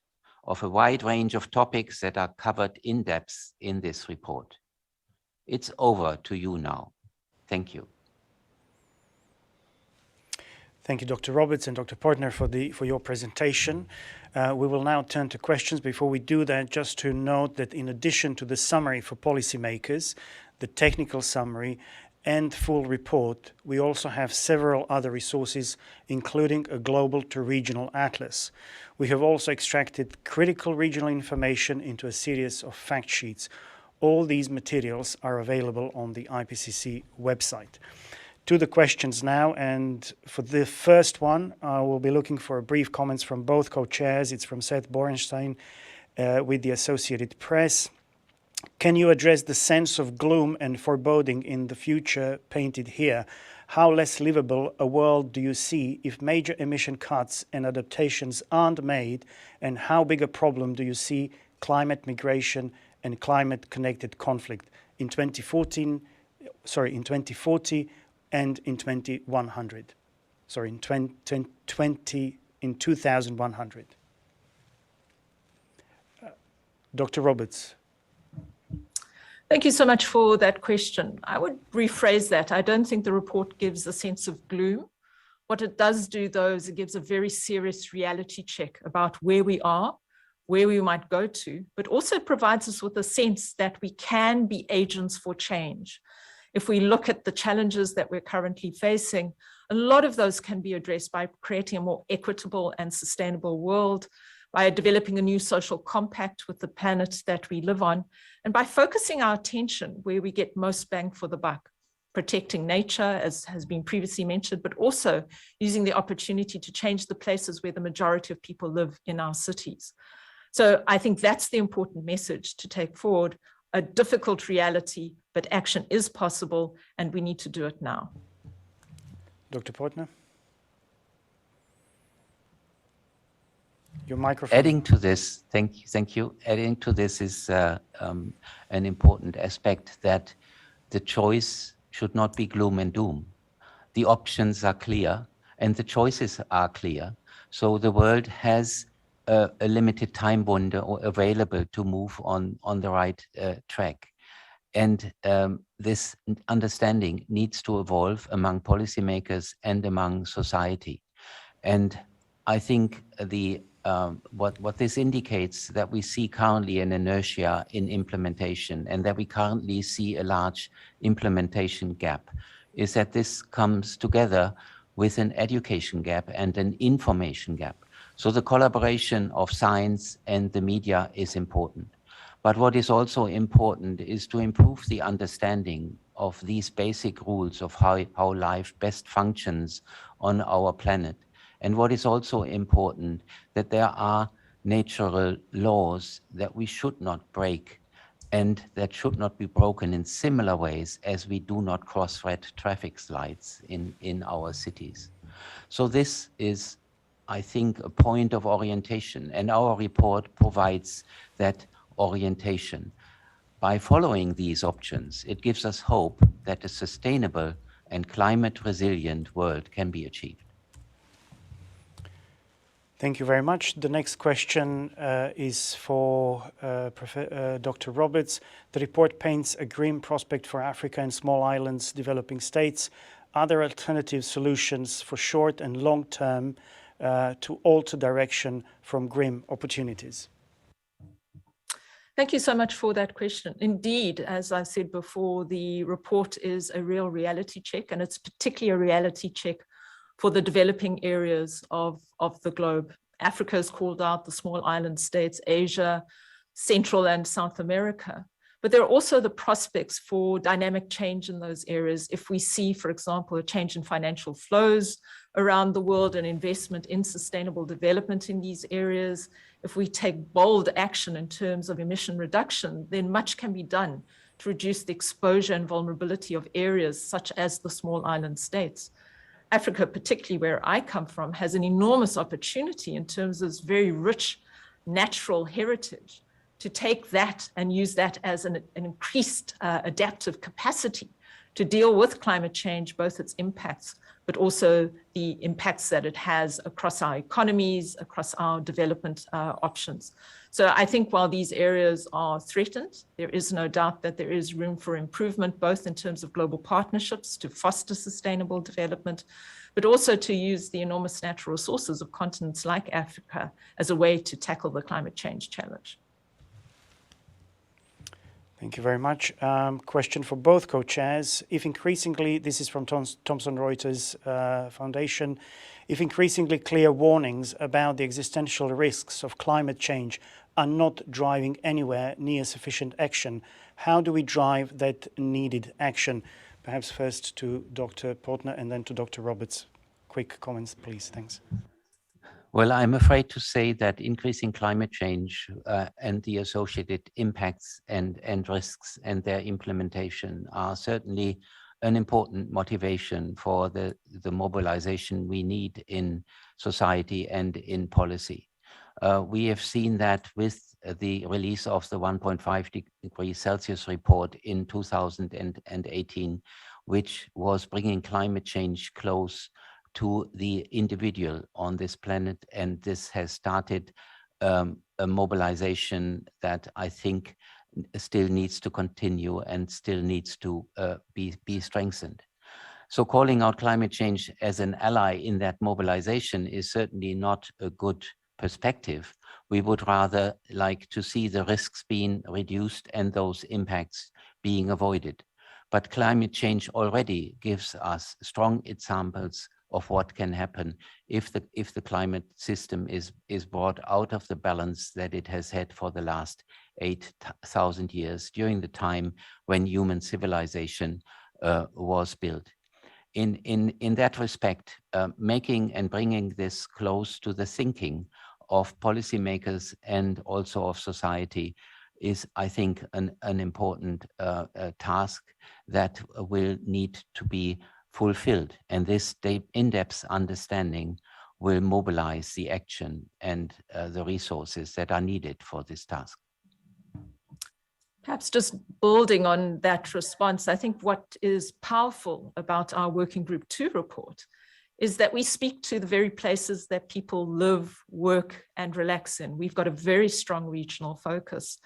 of a wide range of topics that are covered in depth in this report. It's over to you now. Thank you. Thank you, Dr. Roberts and Dr. Partner for your presentation. We will now turn to questions. Before we do that, just to note that in addition to the summary for policymakers, the technical summary, and full report, we also have several other resources, including a global to regional atlas. We have also extracted critical regional information into a series of fact sheets. All these materials are available on the IPCC website. To the questions now, and for the first one, I will be looking for brief comments from both co-chairs. It's from Seth Borenstein with the Associated Press. Can you address the sense of gloom and foreboding in the future painted here? How less livable a world do you see if major emission cuts and adaptations aren't made? And how big a problem do you see climate migration and climate-connected conflict in 2040 and in 2100? Sorry, in 2100. Dr. Roberts. Thank you so much for that question. I would rephrase that. I don't think the report gives a sense of gloom. What it does do, though, is it gives a very serious reality check about where we are, where we might go to, but also provides us with a sense that we can be agents for change. If we look at the challenges that we're currently facing, a lot of those can be addressed by creating a more equitable and sustainable world, by developing a new social compact with the planet that we live on, and by focusing our attention where we get most bang for the buck, protecting nature, as has been previously mentioned, but also using the opportunity to change the places where the majority of people live in our cities. So I think that's the important message to take forward: a difficult reality, but action is possible, and we need to do it now. Dr. Portner? Your microphone. Adding to this, thank you. Adding to this is an important aspect, that the choice should not be gloom and doom. The options are clear and the choices are clear. So the world has a limited time window available to move on the right track. And this understanding needs to evolve among policymakers and among society. And I think what this indicates, that we see currently an inertia in implementation, and that we currently see a large implementation gap, is that this comes together with an education gap and an information gap. So the collaboration of science and the media is important. But what is also important is to improve the understanding of these basic rules of how life best functions on our planet. And what is also important, that there are natural laws that we should not break and that should not be broken in similar ways as we do not cross red traffic lights in our cities. So this is, I think, a point of orientation, and our report provides that orientation. By following these options, it gives us hope that a sustainable and climate resilient world can be achieved. Thank you very much. The next question is for Dr. Roberts. The report paints a grim prospect for Africa and small islands, developing states. Are there alternative solutions for short and long term to alter direction from grim opportunities? Thank you so much for that question. Indeed, as I said before, the report is a real reality check, and it's particularly a reality check for the developing areas of the globe. Africa is called out, the small island states, Asia, Central and South America. But there are also the prospects for dynamic change in those areas. If we see, for example, a change in financial flows around the world and investment in sustainable development in these areas, if we take bold action in terms of emission reduction, then much can be done to reduce the exposure and vulnerability of areas such as the small island states. Africa, particularly where I come from, has an enormous opportunity in terms of its very rich natural heritage to take that and use that as an increased adaptive capacity to deal with climate change, both its impacts, but also the impacts that it has across our economies, across our development options. So I think while these areas are threatened, there is no doubt that there is room for improvement, both in terms of global partnerships to foster sustainable development, but also to use the enormous natural resources of continents like Africa as a way to tackle the climate change challenge. Thank you very much. Question for both co-chairs. If increasingly, this is from Thomson Reuters Foundation, if increasingly clear warnings about the existential risks of climate change are not driving anywhere near sufficient action, how do we drive that needed action? Perhaps first to Dr. Portner and then to Dr. Roberts. Quick comments, please. Thanks. Well, I'm afraid to say that increasing climate change and the associated impacts and risks and their implementation are certainly an important motivation for the mobilization we need in society and in policy. We have seen that with the release of the 1.5 degrees Celsius report in 2018, which was bringing climate change close to the individual on this planet. And this has started a mobilization that I think still needs to continue and still needs to be strengthened. So calling out climate change as an ally in that mobilization is certainly not a good perspective. We would rather like to see the risks being reduced and those impacts being avoided. But climate change already gives us strong examples of what can happen if the climate system is brought out of the balance that it has had for the last 8,000 years during the time when human civilization was built. In that respect, making and bringing this close to the thinking of policymakers and also of society is, I think, an important task that will need to be fulfilled. And this in-depth understanding will mobilize the action and the resources that are needed for this task. Perhaps just building on that response, I think what is powerful about our Working Group 2 report is that we speak to the very places that people live, work, and relax in. We've got a very strong regional focus.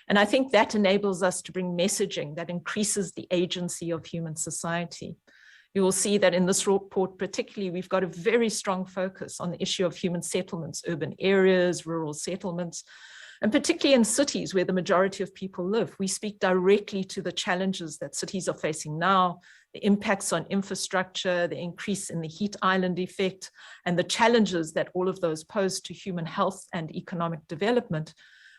And I think that enables us to bring messaging that increases the agency of human society. You will see that in this report, particularly, we've got a very strong focus on the issue of human settlements, urban areas, rural settlements, and particularly in cities where the majority of people live. We speak directly to the challenges that cities are facing now, the impacts on infrastructure, the increase in the heat island effect, and the challenges that all of those pose to human health and economic development.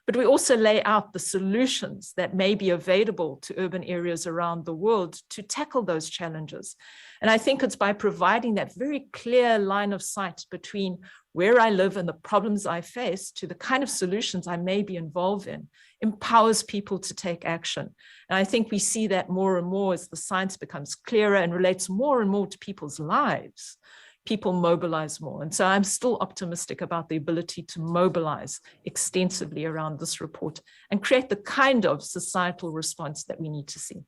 But we also lay out the solutions that may be available to urban areas around the world to tackle those challenges. And I think it's by providing that very clear line of sight between where I live and the problems I face to the kind of solutions I may be involved in, empowers people to take action. And I think we see that more and more as the science becomes clearer and relates more and more to people's lives. People mobilize more. And so I'm still optimistic about the ability to mobilize extensively around this report and create the kind of societal response that we need to see.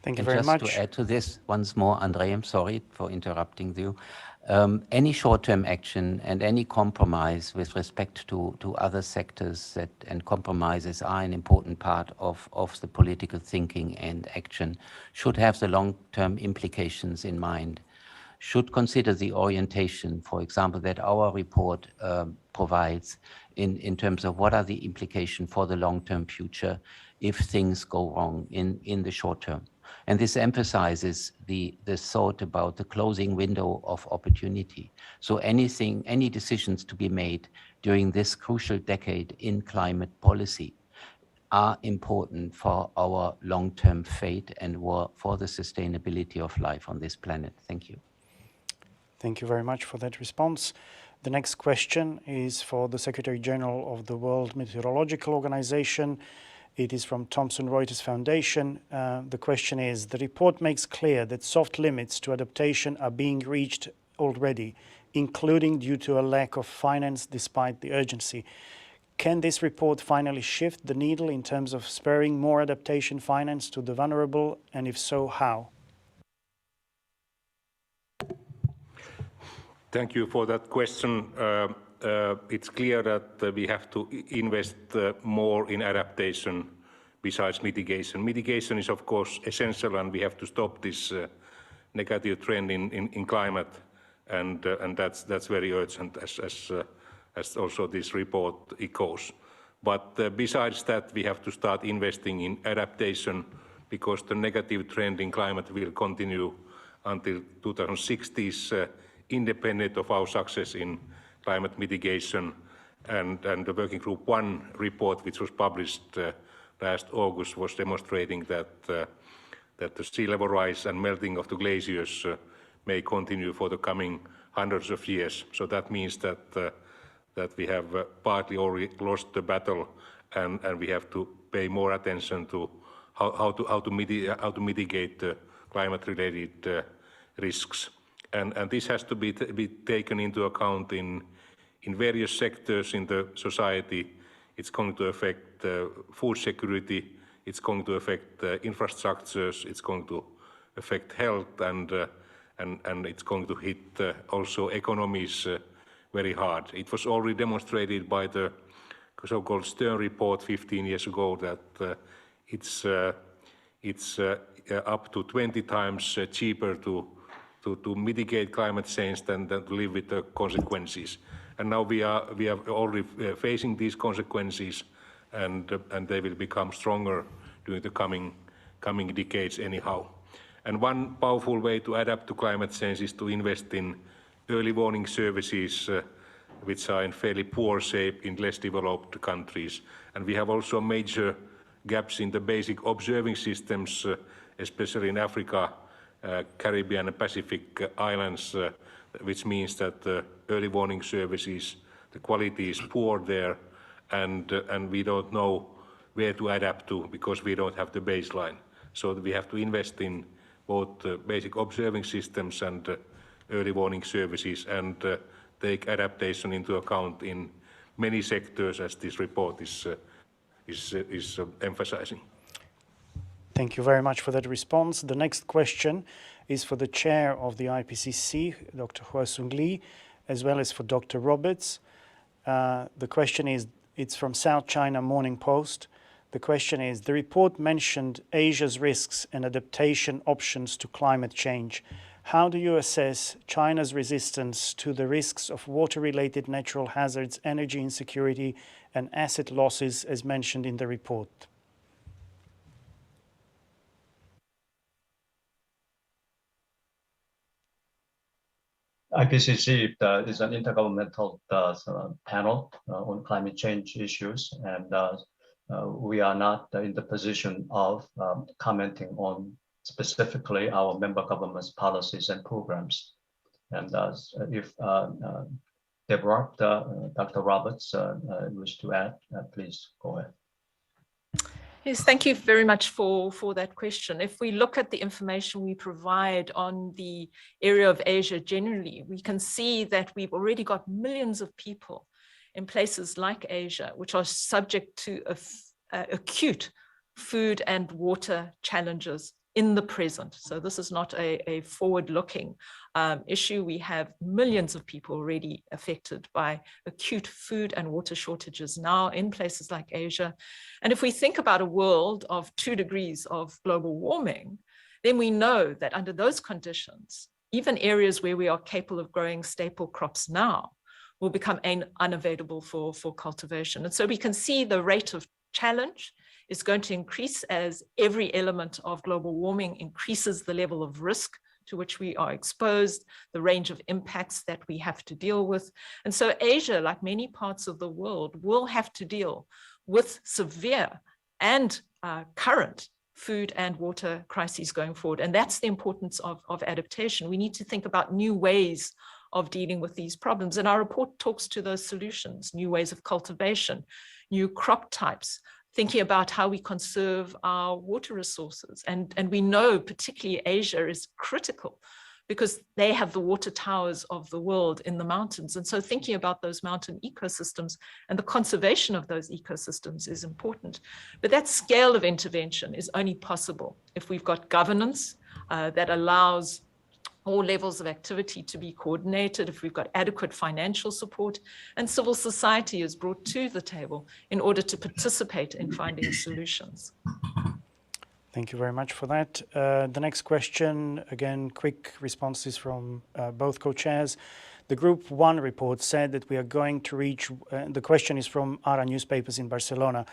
Thank you very much. Just to add to this once more, Andre, I'm sorry for interrupting you. Any short-term action and any compromise with respect to other sectors and compromises are an important part of the political thinking and action should have the long-term implications in mind. Should consider the orientation, for example, that our report provides in terms of what are the implications for the long-term future if things go wrong in the short term. And this emphasizes the thought about the closing window of opportunity. So any decisions to be made during this crucial decade in climate policy are important for our long-term fate and for the sustainability of life on this planet. Thank you. Thank you very much for that response. The next question is for the Secretary General of the World Meteorological Organization. It is from Thomson Reuters Foundation. The question is, the report makes clear that soft limits to adaptation are being reached already, including due to a lack of finance despite the urgency. Can this report finally shift the needle in terms of spurring more adaptation finance to the vulnerable, and if so, how? Thank you for that question. It's clear that we have to invest more in adaptation besides mitigation. Mitigation is, of course, essential, and we have to stop this negative trend in climate, and that's very urgent, as also this report echoes. But besides that, we have to start investing in adaptation, because the negative trend in climate will continue until 2060s, independent of our success in climate mitigation. And the Working Group 1 report, which was published last August, was demonstrating that the sea level rise and melting of the glaciers may continue for the coming hundreds of years. So that means that we have partly already lost the battle, and we have to pay more attention to how to mitigate climate-related risks. And this has to be taken into account in various sectors in the society. It's going to affect food security, it's going to affect infrastructures, it's going to affect health, and it's going to hit also economies very hard. It was already demonstrated by the so-called Stern report 15 years ago that it's up to 20 times cheaper to mitigate climate change than to live with the consequences. And now we are already facing these consequences, and they will become stronger during the coming decades anyhow. And one powerful way to adapt to climate change is to invest in early warning services, which are in fairly poor shape in less developed countries. And we have also major gaps in the basic observing systems, especially in Africa, Caribbean and Pacific islands, which means that early warning services, the quality is poor there, and we don't know where to adapt to because we don't have the baseline. So we have to invest in both basic observing systems and early warning services, and take adaptation into account in many sectors, as this report is emphasizing. Thank you very much for that response. The next question is for the chair of the IPCC, Dr. Hua-Sung Lee, as well as for Dr. Roberts. The question is, it's from South China Morning Post. The question is, the report mentioned Asia's risks and adaptation options to climate change. How do you assess China's resistance to the risks of water-related natural hazards, energy insecurity, and asset losses as mentioned in the report? IPCC is an intergovernmental panel on climate change issues, and we are not in the position of commenting on specifically our member governments' policies and programs. And if Deborah, Dr. Roberts wish to add, please go ahead. Yes, thank you very much for that question. If we look at the information we provide on the area of Asia generally, we can see that we've already got millions of people in places like Asia, which are subject to acute food and water challenges in the present. So this is not a forward-looking issue. We have millions of people already affected by acute food and water shortages now in places like Asia. And if we think about a world of 2 degrees of global warming, then we know that under those conditions, even areas where we are capable of growing staple crops now will become unavailable for cultivation. And so we can see the rate of challenge is going to increase as every element of global warming increases the level of risk to which we are exposed, the range of impacts that we have to deal with. And so Asia, like many parts of the world, will have to deal with severe and current food and water crises going forward. And that's the importance of adaptation. We need to think about new ways of dealing with these problems. And our report talks to those solutions, new ways of cultivation, new crop types, thinking about how we conserve our water resources. And we know particularly Asia is critical because they have the water towers of the world in the mountains. And so thinking about those mountain ecosystems and the conservation of those ecosystems is important. But that scale of intervention is only possible if we've got governance that allows all levels of activity to be coordinated, if we've got adequate financial support, and civil society is brought to the table in order to participate in finding solutions. Thank you very much for that. The next question, again, quick responses from both co-chairs. The Group 1 report said that we are going to reach, the question is from ARA newspapers in Barcelona.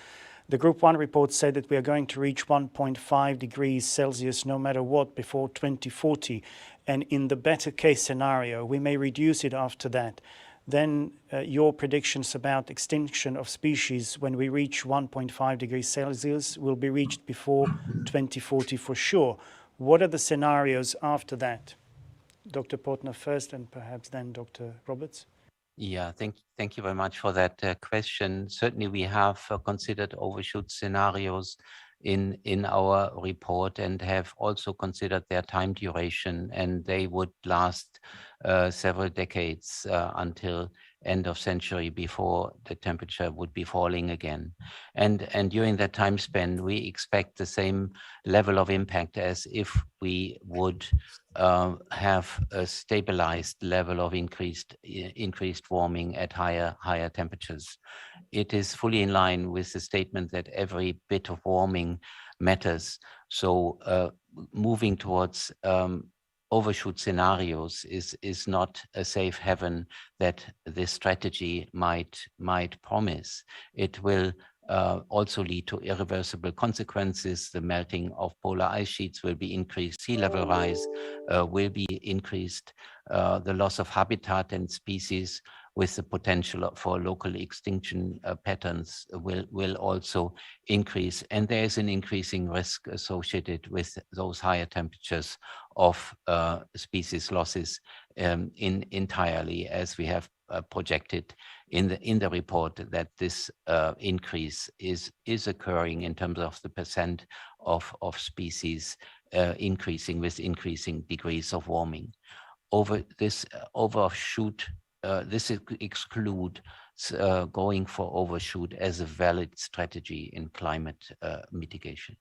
The Group 1 report said that we are going to reach 1.5 degrees Celsius no matter what before 2040. And in the better case scenario, we may reduce it after that. Then your predictions about extinction of species when we reach 1.5 degrees Celsius will be reached before 2040 for sure. What are the scenarios after that? Dr. Portner first and perhaps then Dr. Roberts. Yeah, thank you very much for that question. Certainly we have considered overshoot scenarios in our report and have also considered their time duration, and they would last several decades until end of century before the temperature would be falling again. And during that time span, we expect the same level of impact as if we would have a stabilized level of increased warming at higher temperatures. It is fully in line with the statement that every bit of warming matters. So moving towards overshoot scenarios is not a safe haven that this strategy might promise. It will also lead to irreversible consequences. The melting of polar ice sheets will be increased, sea level rise will be increased, the loss of habitat and species with the potential for local extinction patterns will also increase. And there is an increasing risk associated with those higher temperatures of species losses entirely, as we have projected in the report, that this increase is occurring in terms of the percent of species increasing with increasing degrees of warming. This excludes going for overshoot as a valid strategy in climate mitigation.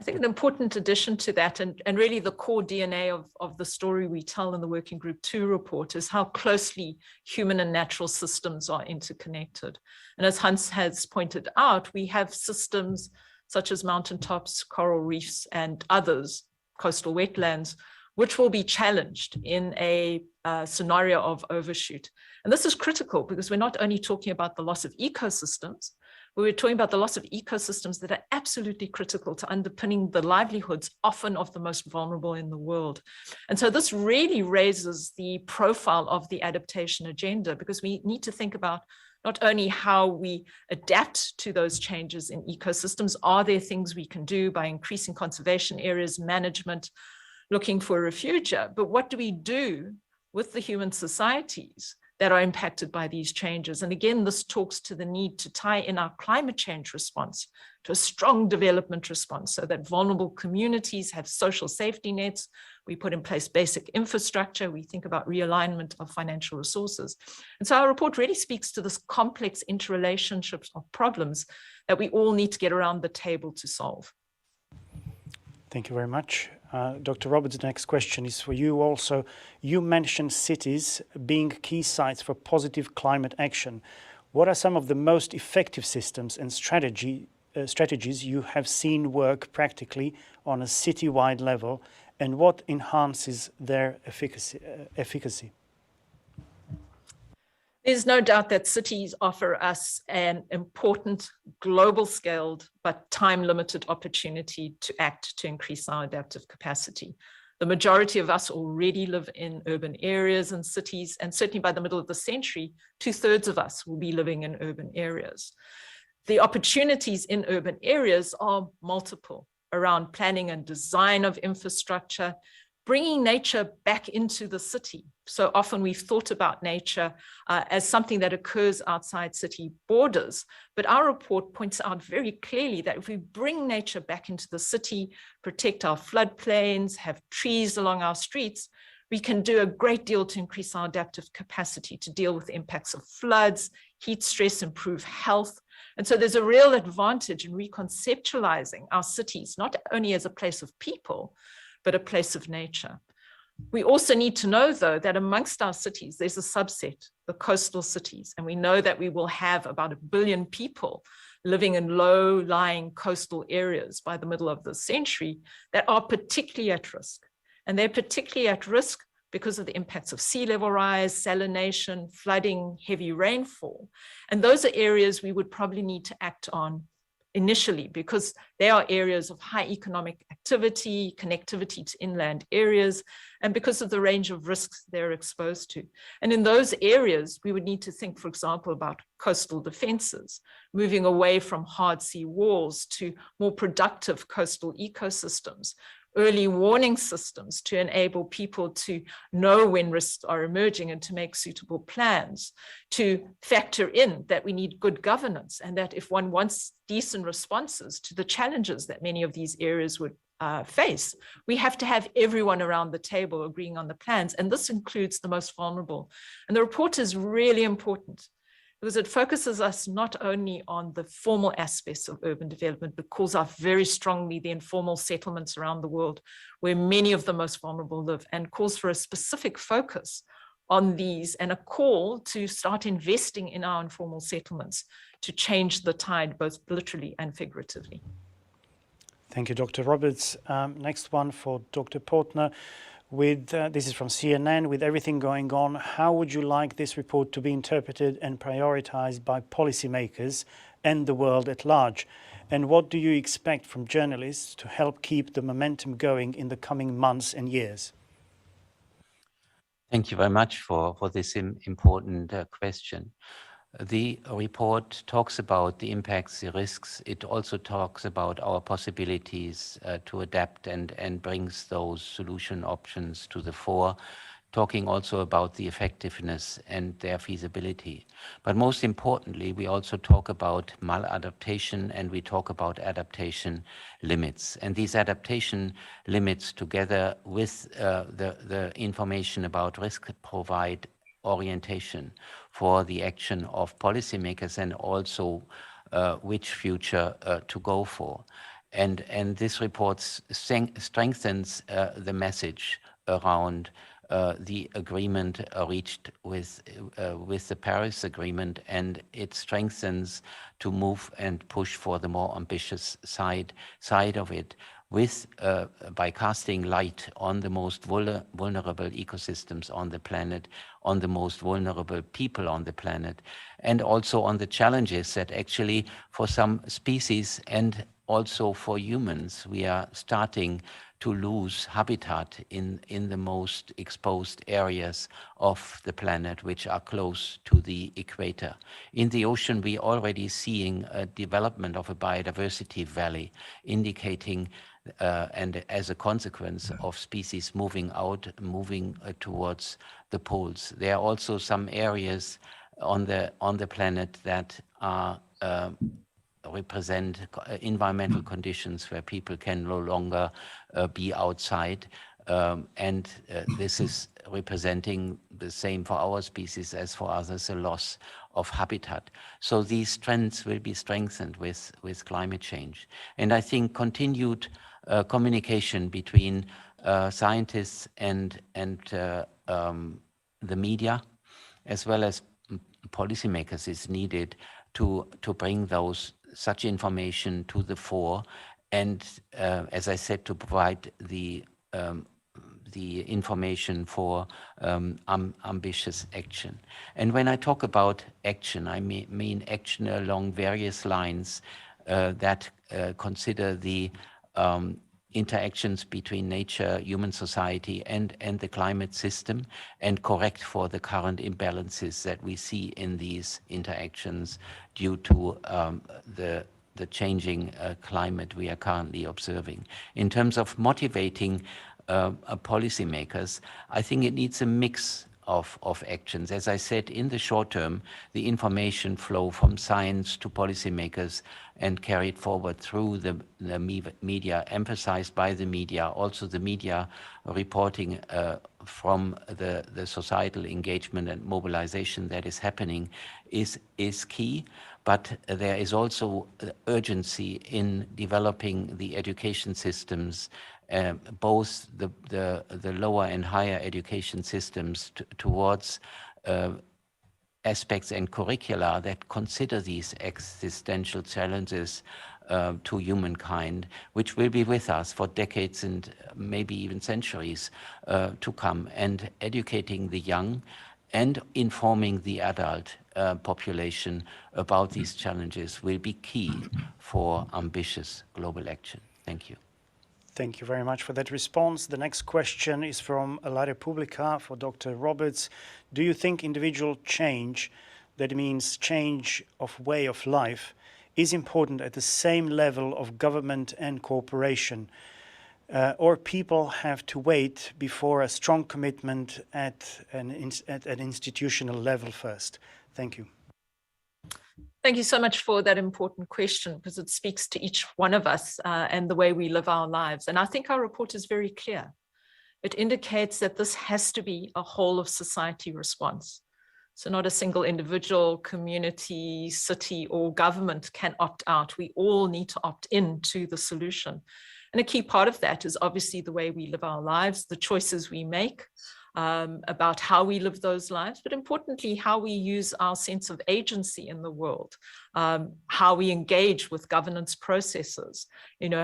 I think an important addition to that, and really the core DNA of the story we tell in the Working Group 2 report, is how closely human and natural systems are interconnected. And as Hans has pointed out, we have systems such as mountaintops, coral reefs, and others, coastal wetlands, which will be challenged in a scenario of overshoot. And this is critical because we're not only talking about the loss of ecosystems, but we're talking about the loss of ecosystems that are absolutely critical to underpinning the livelihoods, often of the most vulnerable in the world. And so this really raises the profile of the adaptation agenda, because we need to think about not only how we adapt to those changes in ecosystems, are there things we can do by increasing conservation areas, management, looking for a refugia, but what do we do with the human societies that are impacted by these changes? And again, this talks to the need to tie in our climate change response to a strong development response, so that vulnerable communities have social safety nets. We put in place basic infrastructure. We think about realignment of financial resources. And so our report really speaks to this complex interrelationships of problems that we all need to get around the table to solve. Thank you very much. Dr. Roberts, next question is for you also. You mentioned cities being key sites for positive climate action. What are some of the most effective systems and strategies you have seen work practically on a city-wide level, and what enhances their efficacy? There's no doubt that cities offer us an important global-scaled but time-limited opportunity to act to increase our adaptive capacity. The majority of us already live in urban areas and cities, and certainly by the middle of the century, 2/3 of us will be living in urban areas. The opportunities in urban areas are multiple around planning and design of infrastructure, bringing nature back into the city. So often we've thought about nature as something that occurs outside city borders, but our report points out very clearly that if we bring nature back into the city, protect our floodplains, have trees along our streets, we can do a great deal to increase our adaptive capacity to deal with the impacts of floods, heat stress, improve health. And so there's a real advantage in reconceptualizing our cities, not only as a place of people, but a place of nature. We also need to know, though, that amongst our cities, there's a subset, the coastal cities, and we know that we will have about 1 billion people living in low-lying coastal areas by the middle of the century that are particularly at risk. And they're particularly at risk because of the impacts of sea level rise, salination, flooding, heavy rainfall. And those are areas we would probably need to act on initially, because they are areas of high economic activity, connectivity to inland areas, and because of the range of risks they're exposed to. And in those areas, we would need to think, for example, about coastal defenses, moving away from hard sea walls to more productive coastal ecosystems, early warning systems to enable people to know when risks are emerging and to make suitable plans, to factor in that we need good governance, and that if one wants decent responses to the challenges that many of these areas would face, we have to have everyone around the table agreeing on the plans, and this includes the most vulnerable. And the report is really important because it focuses us not only on the formal aspects of urban development, but calls out very strongly the informal settlements around the world where many of the most vulnerable live, and calls for a specific focus on these and a call to start investing in our informal settlements to change the tide, both literally and figuratively. Thank you, Dr. Roberts. Next one for Dr. Portner. This is from CNN, with everything going on, how would you like this report to be interpreted and prioritized by policymakers and the world at large? And what do you expect from journalists to help keep the momentum going in the coming months and years? Thank you very much for this important question. The report talks about the impacts, the risks. It also talks about our possibilities to adapt and brings those solution options to the fore, talking also about the effectiveness and their feasibility. But most importantly, we also talk about maladaptation and we talk about adaptation limits. And these adaptation limits, together with the information about risk, provide orientation for the action of policymakers and also which future to go for. And this report strengthens the message around the agreement reached with the Paris Agreement, and it strengthens to move and push for the more ambitious side of it, with by casting light on the most vulnerable ecosystems on the planet, on the most vulnerable people on the planet, and also on the challenges that actually for some species and also for humans, we are starting to lose habitat in the most exposed areas of the planet, which are close to the equator. In the ocean, we are already seeing a development of a biodiversity valley, indicating and as a consequence of species moving towards the poles. There are also some areas on the planet that are represent environmental conditions where people can no longer be outside. And this is representing the same for our species as for others, a loss of habitat. So these trends will be strengthened with climate change. And I think continued communication between scientists and the media, as well as policymakers, is needed to bring such information to the fore, and as I said, to provide the information for ambitious action. And when I talk about action, I mean action along various lines that consider the interactions between nature, human society, and the climate system, and correct for the current imbalances that we see in these interactions due to the changing climate we are currently observing. In terms of motivating policymakers, I think it needs a mix of actions. As I said, in the short term, the information flow from science to policymakers and carried forward through the media, emphasized by the media, also the media reporting from the societal engagement and mobilization that is happening is key. But there is also urgency in developing the education systems, both the lower and higher education systems towards aspects and curricula that consider these existential challenges to humankind, which will be with us for decades and maybe even centuries to come, and educating the young and informing the adult population about these challenges will be key for ambitious global action. Thank you. Thank you very much for that response. The next question is from La Repubblica for Dr. Roberts. Do you think individual change, that means change of way of life, is important at the same level of government and cooperation? Or people have to wait before a strong commitment at an institutional level first? Thank you. Thank you so much for that important question, because it speaks to each one of us and the way we live our lives. And I think our report is very clear. It indicates that this has to be a whole of society response. So not a single individual, community, city, or government can opt out. We all need to opt in to the solution. And a key part of that is obviously the way we live our lives, the choices we make, about how we live those lives, but importantly, how we use our sense of agency in the world, how we engage with governance processes,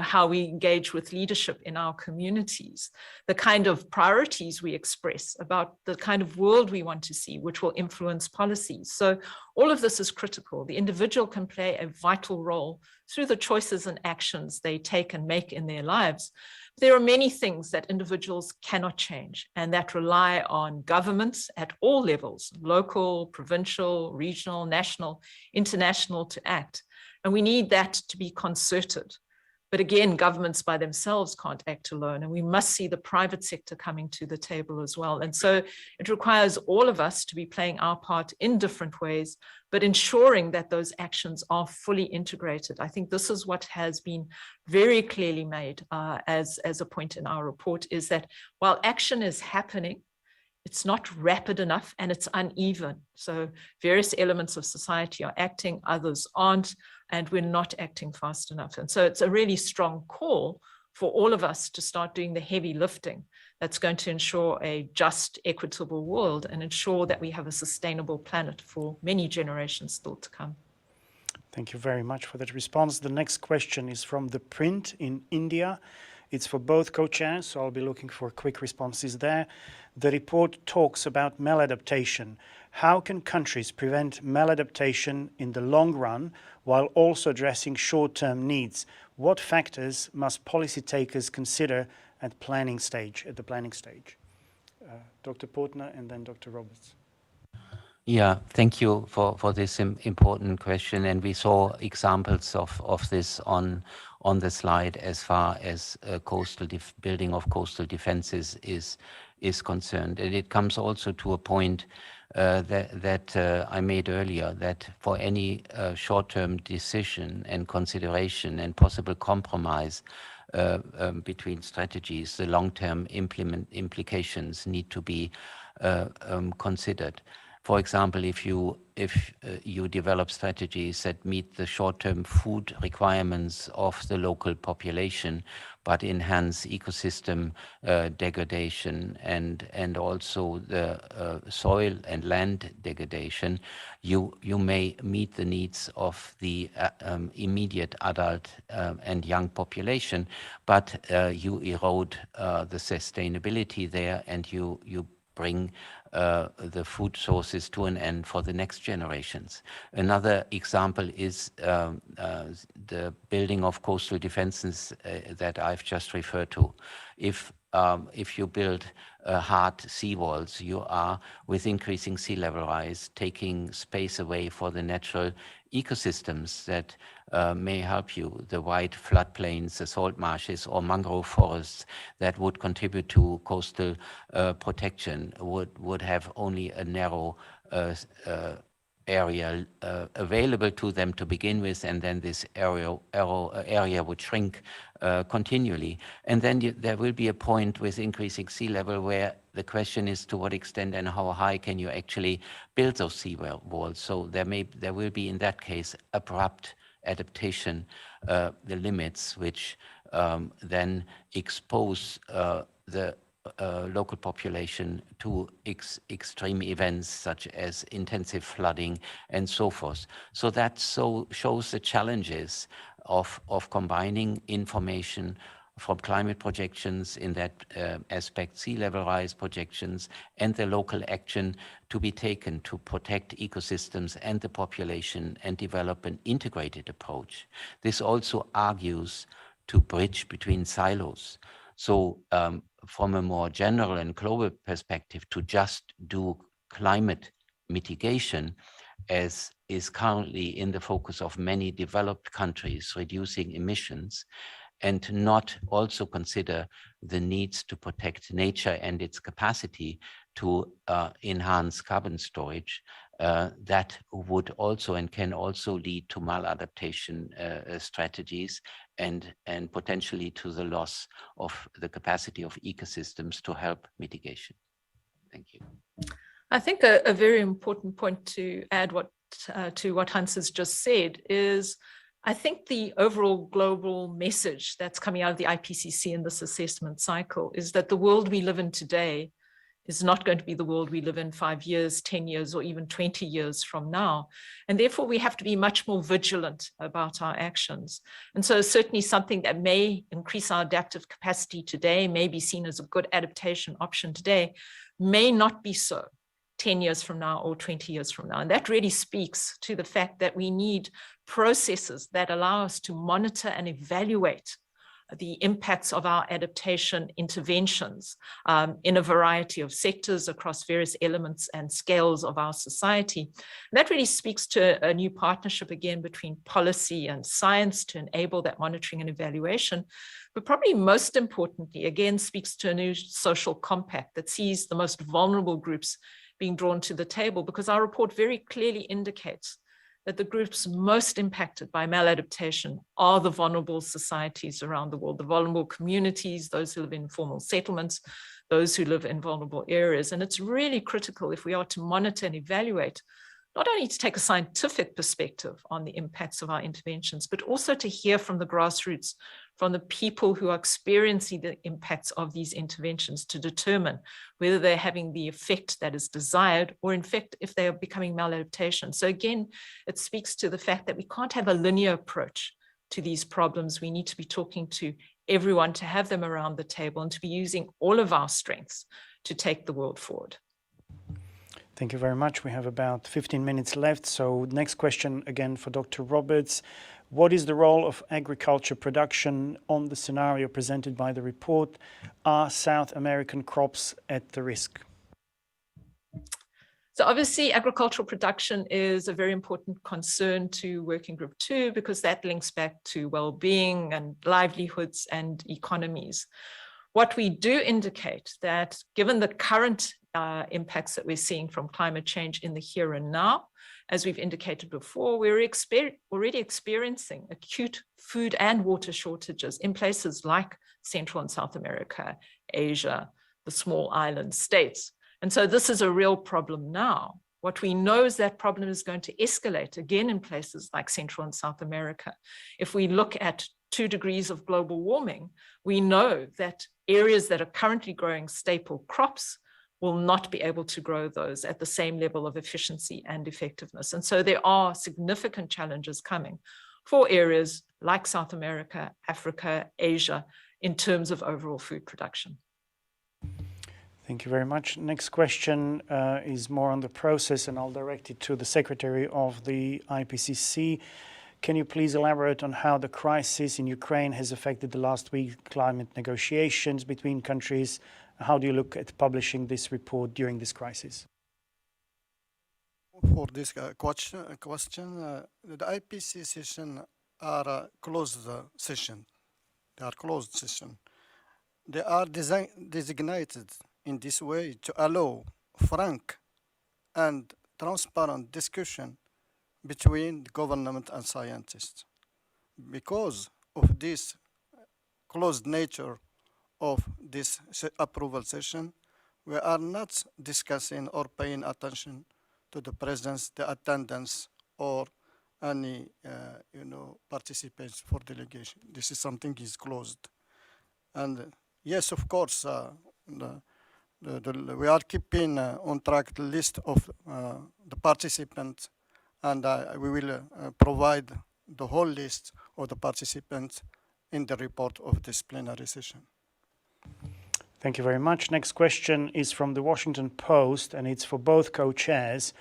how we engage with leadership in our communities, the kind of priorities we express about the kind of world we want to see, which will influence policies. So all of this is critical. The individual can play a vital role through the choices and actions they take and make in their lives. There are many things that individuals cannot change and that rely on governments at all levels, local, provincial, regional, national, international, to act. And we need that to be concerted. But again, governments by themselves can't act alone, and we must see the private sector coming to the table as well. And so it requires all of us to be playing our part in different ways, but ensuring that those actions are fully integrated. I think this is what has been very clearly made as a point in our report, is that while action is happening, it's not rapid enough and it's uneven. So various elements of society are acting, others aren't, and we're not acting fast enough. And so it's a really strong call for all of us to start doing the heavy lifting that's going to ensure a just, equitable world and ensure that we have a sustainable planet for many generations still to come. Thank you very much for that response. The next question is from The Print in India. It's for both co-chairs, so I'll be looking for quick responses there. The report talks about maladaptation. How can countries prevent maladaptation in the long run while also addressing short-term needs? What factors must policy takers consider at the planning stage? Dr. Portner and then Dr. Roberts. Yeah, thank you for this important question. And we saw examples of this on the slide as far as building of coastal defenses is concerned. And it comes also to a point that I made earlier, that for any short-term decision and consideration and possible compromise between strategies, the long-term implications need to be considered. For example, if you develop strategies that meet the short-term food requirements of the local population, but enhance ecosystem degradation and also the soil and land degradation, you may meet the needs of the immediate adult and young population, but you erode the sustainability there, and you bring the food sources to an end for the next generations. Another example is the building of coastal defenses that I've just referred to. If you build hard seawalls, you are, with increasing sea level rise, taking space away for the natural ecosystems that may help you, the wide floodplains, the salt marshes, or mangrove forests that would contribute to coastal protection would have only a narrow area available to them to begin with, and then this area would shrink continually. And then there will be a point with increasing sea level where the question is to what extent and how high can you actually build those sea walls. So there will be, in that case, abrupt adaptation, the limits, which then expose the local population to extreme events such as intensive flooding and so forth. So that shows the challenges of combining information from climate projections in that aspect, sea level rise projections, and the local action to be taken to protect ecosystems and the population and develop an integrated approach. This also argues to bridge between silos. So from a more general and global perspective, to just do climate mitigation, as is currently in the focus of many developed countries, reducing emissions, and not also consider the needs to protect nature and its capacity to enhance carbon storage, that would also and can also lead to maladaptation strategies and potentially to the loss of the capacity of ecosystems to help mitigation. Thank you. I think a very important point to add to what Hans has just said is, I think the overall global message that's coming out of the IPCC in this assessment cycle is that the world we live in today is not going to be the world we live in 5 years, 10 years, or even 20 years from now. And therefore, we have to be much more vigilant about our actions. And so certainly something that may increase our adaptive capacity today, may be seen as a good adaptation option today, may not be so 10 years from now or 20 years from now. And that really speaks to the fact that we need processes that allow us to monitor and evaluate the impacts of our adaptation interventions in a variety of sectors across various elements and scales of our society. And that really speaks to a new partnership again between policy and science to enable that monitoring and evaluation. But probably most importantly, again, speaks to a new social compact that sees the most vulnerable groups being drawn to the table, because our report very clearly indicates that the groups most impacted by maladaptation are the vulnerable societies around the world, the vulnerable communities, those who live in informal settlements, those who live in vulnerable areas. And it's really critical if we are to monitor and evaluate, not only to take a scientific perspective on the impacts of our interventions, but also to hear from the grassroots, from the people who are experiencing the impacts of these interventions, to determine whether they're having the effect that is desired, or in fact, if they are becoming maladaptation. So again, it speaks to the fact that we can't have a linear approach to these problems. We need to be talking to everyone, to have them around the table, and to be using all of our strengths to take the world forward. Thank you very much. We have about 15 minutes left. So next question again for Dr. Roberts. What is the role of agriculture production on the scenario presented by the report? Are South American crops at the risk? So obviously, agricultural production is a very important concern to Working Group 2, because that links back to well-being and livelihoods and economies. What we do indicate that given the current impacts that we're seeing from climate change in the here and now, as we've indicated before, we're already experiencing acute food and water shortages in places like Central and South America, Asia, the small island states. And so this is a real problem now. What we know is that problem is going to escalate again in places like Central and South America. If we look at 2 degrees of global warming, we know that areas that are currently growing staple crops will not be able to grow those at the same level of efficiency and effectiveness. And so there are significant challenges coming for areas like South America, Africa, Asia, in terms of overall food production. Thank you very much. Next question is more on the process, and I'll direct it to the Secretary of the IPCC. Can you please elaborate on how the crisis in Ukraine has affected the last week's climate negotiations between countries? How do you look at publishing this report during this crisis? For this question, the IPCC session are a closed session. They are closed session. They are designated in this way to allow frank and transparent discussion between the government and scientists. Because of this closed nature of this approval session, we are not discussing or paying attention to the presence, the attendance, or any participants for delegation. This is something is closed. And yes, of course, we are keeping on track the list of the participants, and we will provide the whole list of the participants in the report of this plenary session. Thank you very much. Next question is from the Washington Post, and it's for both co-chairs.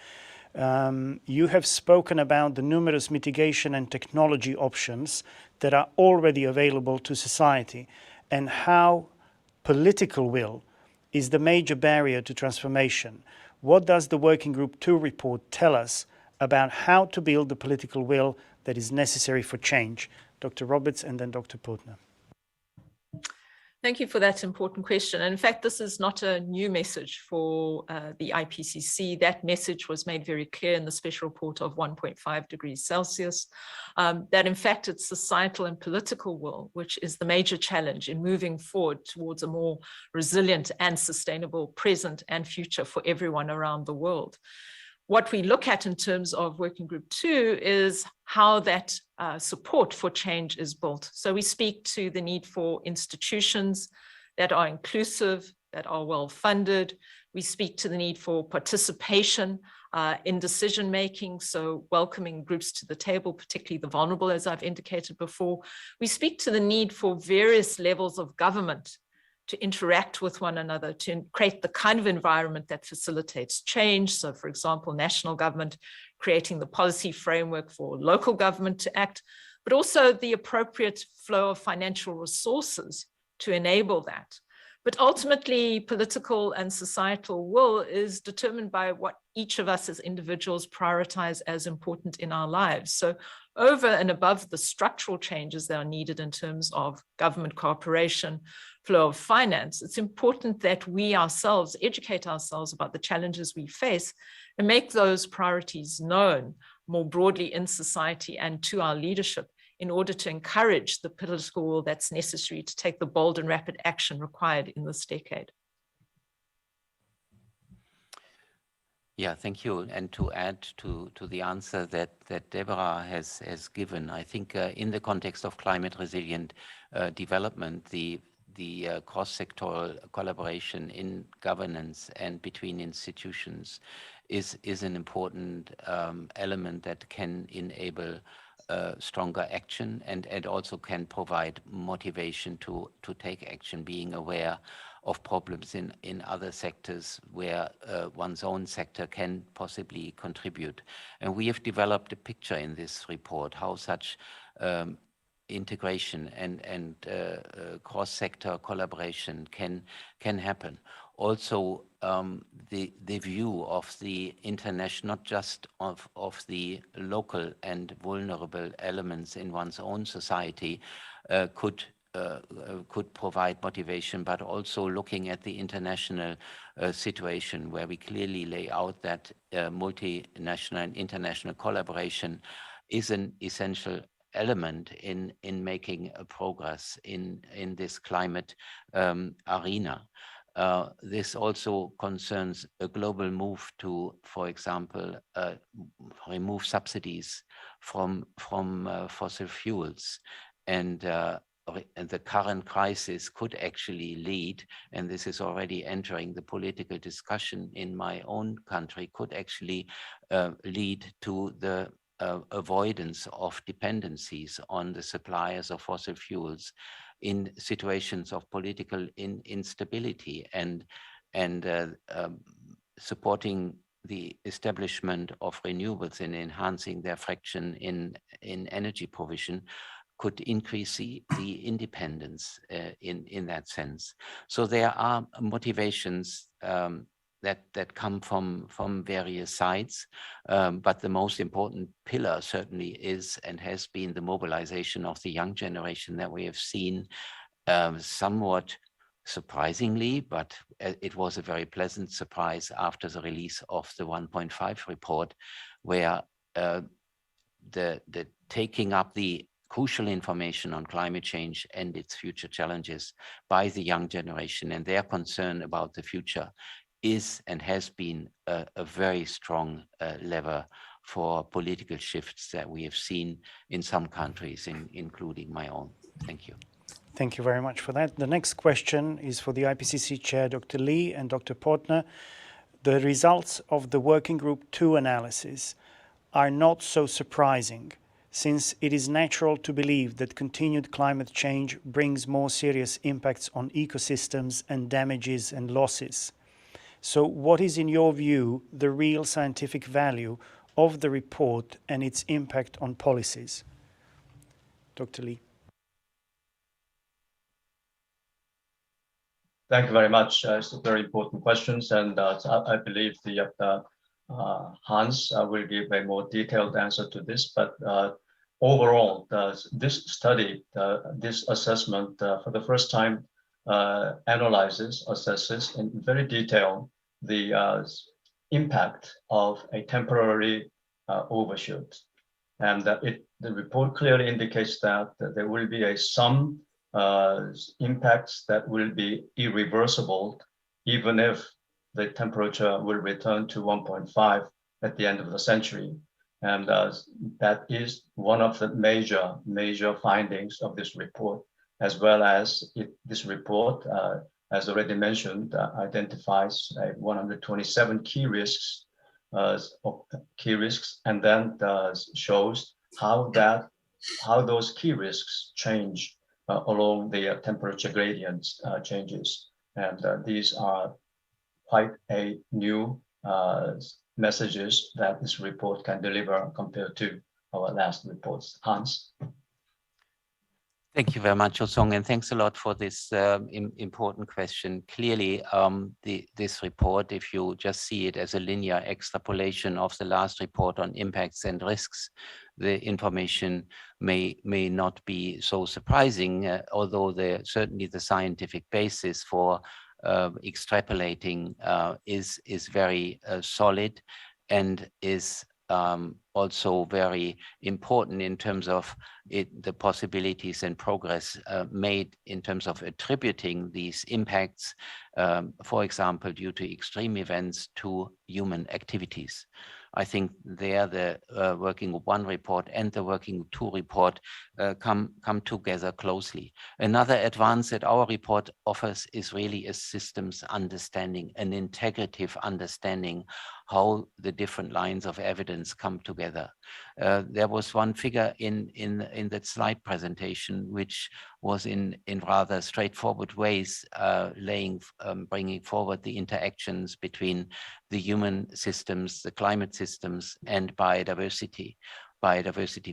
You have spoken about the numerous mitigation and technology options that are already available to society, and how political will is the major barrier to transformation. What does the Working Group 2 report tell us about how to build the political will that is necessary for change? Dr. Roberts and then Dr. Putner. Thank you for that important question. And in fact, this is not a new message for the IPCC. That message was made very clear in the special report of 1.5 degrees Celsius, that in fact it's societal and political will, which is the major challenge in moving forward towards a more resilient and sustainable present and future for everyone around the world. What we look at in terms of Working Group 2 is how that support for change is built. So we speak to the need for institutions that are inclusive, that are well funded. We speak to the need for participation in decision-making, so welcoming groups to the table, particularly the vulnerable, as I've indicated before. We speak to the need for various levels of government to interact with one another, to create the kind of environment that facilitates change. So, for example, national government creating the policy framework for local government to act, but also the appropriate flow of financial resources to enable that. But ultimately, political and societal will is determined by what each of us as individuals prioritize as important in our lives. So over and above the structural changes that are needed in terms of government cooperation, flow of finance, it's important that we ourselves educate ourselves about the challenges we face and make those priorities known more broadly in society and to our leadership, in order to encourage the political will that's necessary to take the bold and rapid action required in this decade. Yeah, thank you. And to add to the answer that Deborah has given, I think in the context of climate resilient development, the cross-sectoral collaboration in governance and between institutions is an important element that can enable stronger action and also can provide motivation to take action, being aware of problems in other sectors where one's own sector can possibly contribute. And we have developed a picture in this report how such integration and cross-sector collaboration can happen. Also, the view of the international, not just of the local and vulnerable elements in one's own society could provide motivation, but also looking at the international situation where we clearly lay out that multinational and international collaboration is an essential element in making a progress in this climate arena. This also concerns a global move to, for example, remove subsidies from fossil fuels, and the current crisis could actually lead, and this is already entering the political discussion in my own country, could actually lead to the avoidance of dependencies on the suppliers of fossil fuels in situations of political instability, and supporting the establishment of renewables and enhancing their fraction in energy provision could increase the independence in that sense. So there are motivations that come from various sides, but the most important pillar certainly is and has been the mobilization of the young generation that we have seen somewhat surprisingly, but it was a very pleasant surprise after the release of the 1.5 report, where the taking up the crucial information on climate change and its future challenges by the young generation and their concern about the future is and has been a very strong lever for political shifts that we have seen in some countries, including my own. Thank you. Thank you very much for that. The next question is for the IPCC Chair, Dr. Lee and Dr. Portner. The results of the Working Group 2 analysis are not so surprising, since it is natural to believe that continued climate change brings more serious impacts on ecosystems and damages and losses. So what is, in your view, the real scientific value of the report and its impact on policies? Dr. Lee. Thank you very much. It's a very important questions, and I believe the Hans will give a more detailed answer to this. But overall, this study, this assessment, for the first time, assesses in very detail the impact of a temporary overshoot, and the report clearly indicates that there will be some impacts that will be irreversible, even if the temperature will return to 1.5 at the end of the century. And that is one of the major findings of this report, as well as this report as already mentioned, identifies 127 key risks, and then shows how those key risks change along the temperature gradient changes. And these are quite a new messages that this report can deliver compared to our last reports. Hans. Thank you very much, Osong, and thanks a lot for this important question. Clearly, this report, if you just see it as a linear extrapolation of the last report on impacts and risks, the information may not be so surprising, although certainly the scientific basis for extrapolating is very solid and is also very important in terms of the possibilities and progress made in terms of attributing these impacts, for example, due to extreme events, to human activities. I think there the Working Group 1 report and the Working Group 2 report come together closely. Another advance that our report offers is really a systems understanding, an integrative understanding how the different lines of evidence come together. There was one figure in that slide presentation which was in rather straightforward ways bringing forward the interactions between the human systems, the climate systems, and biodiversity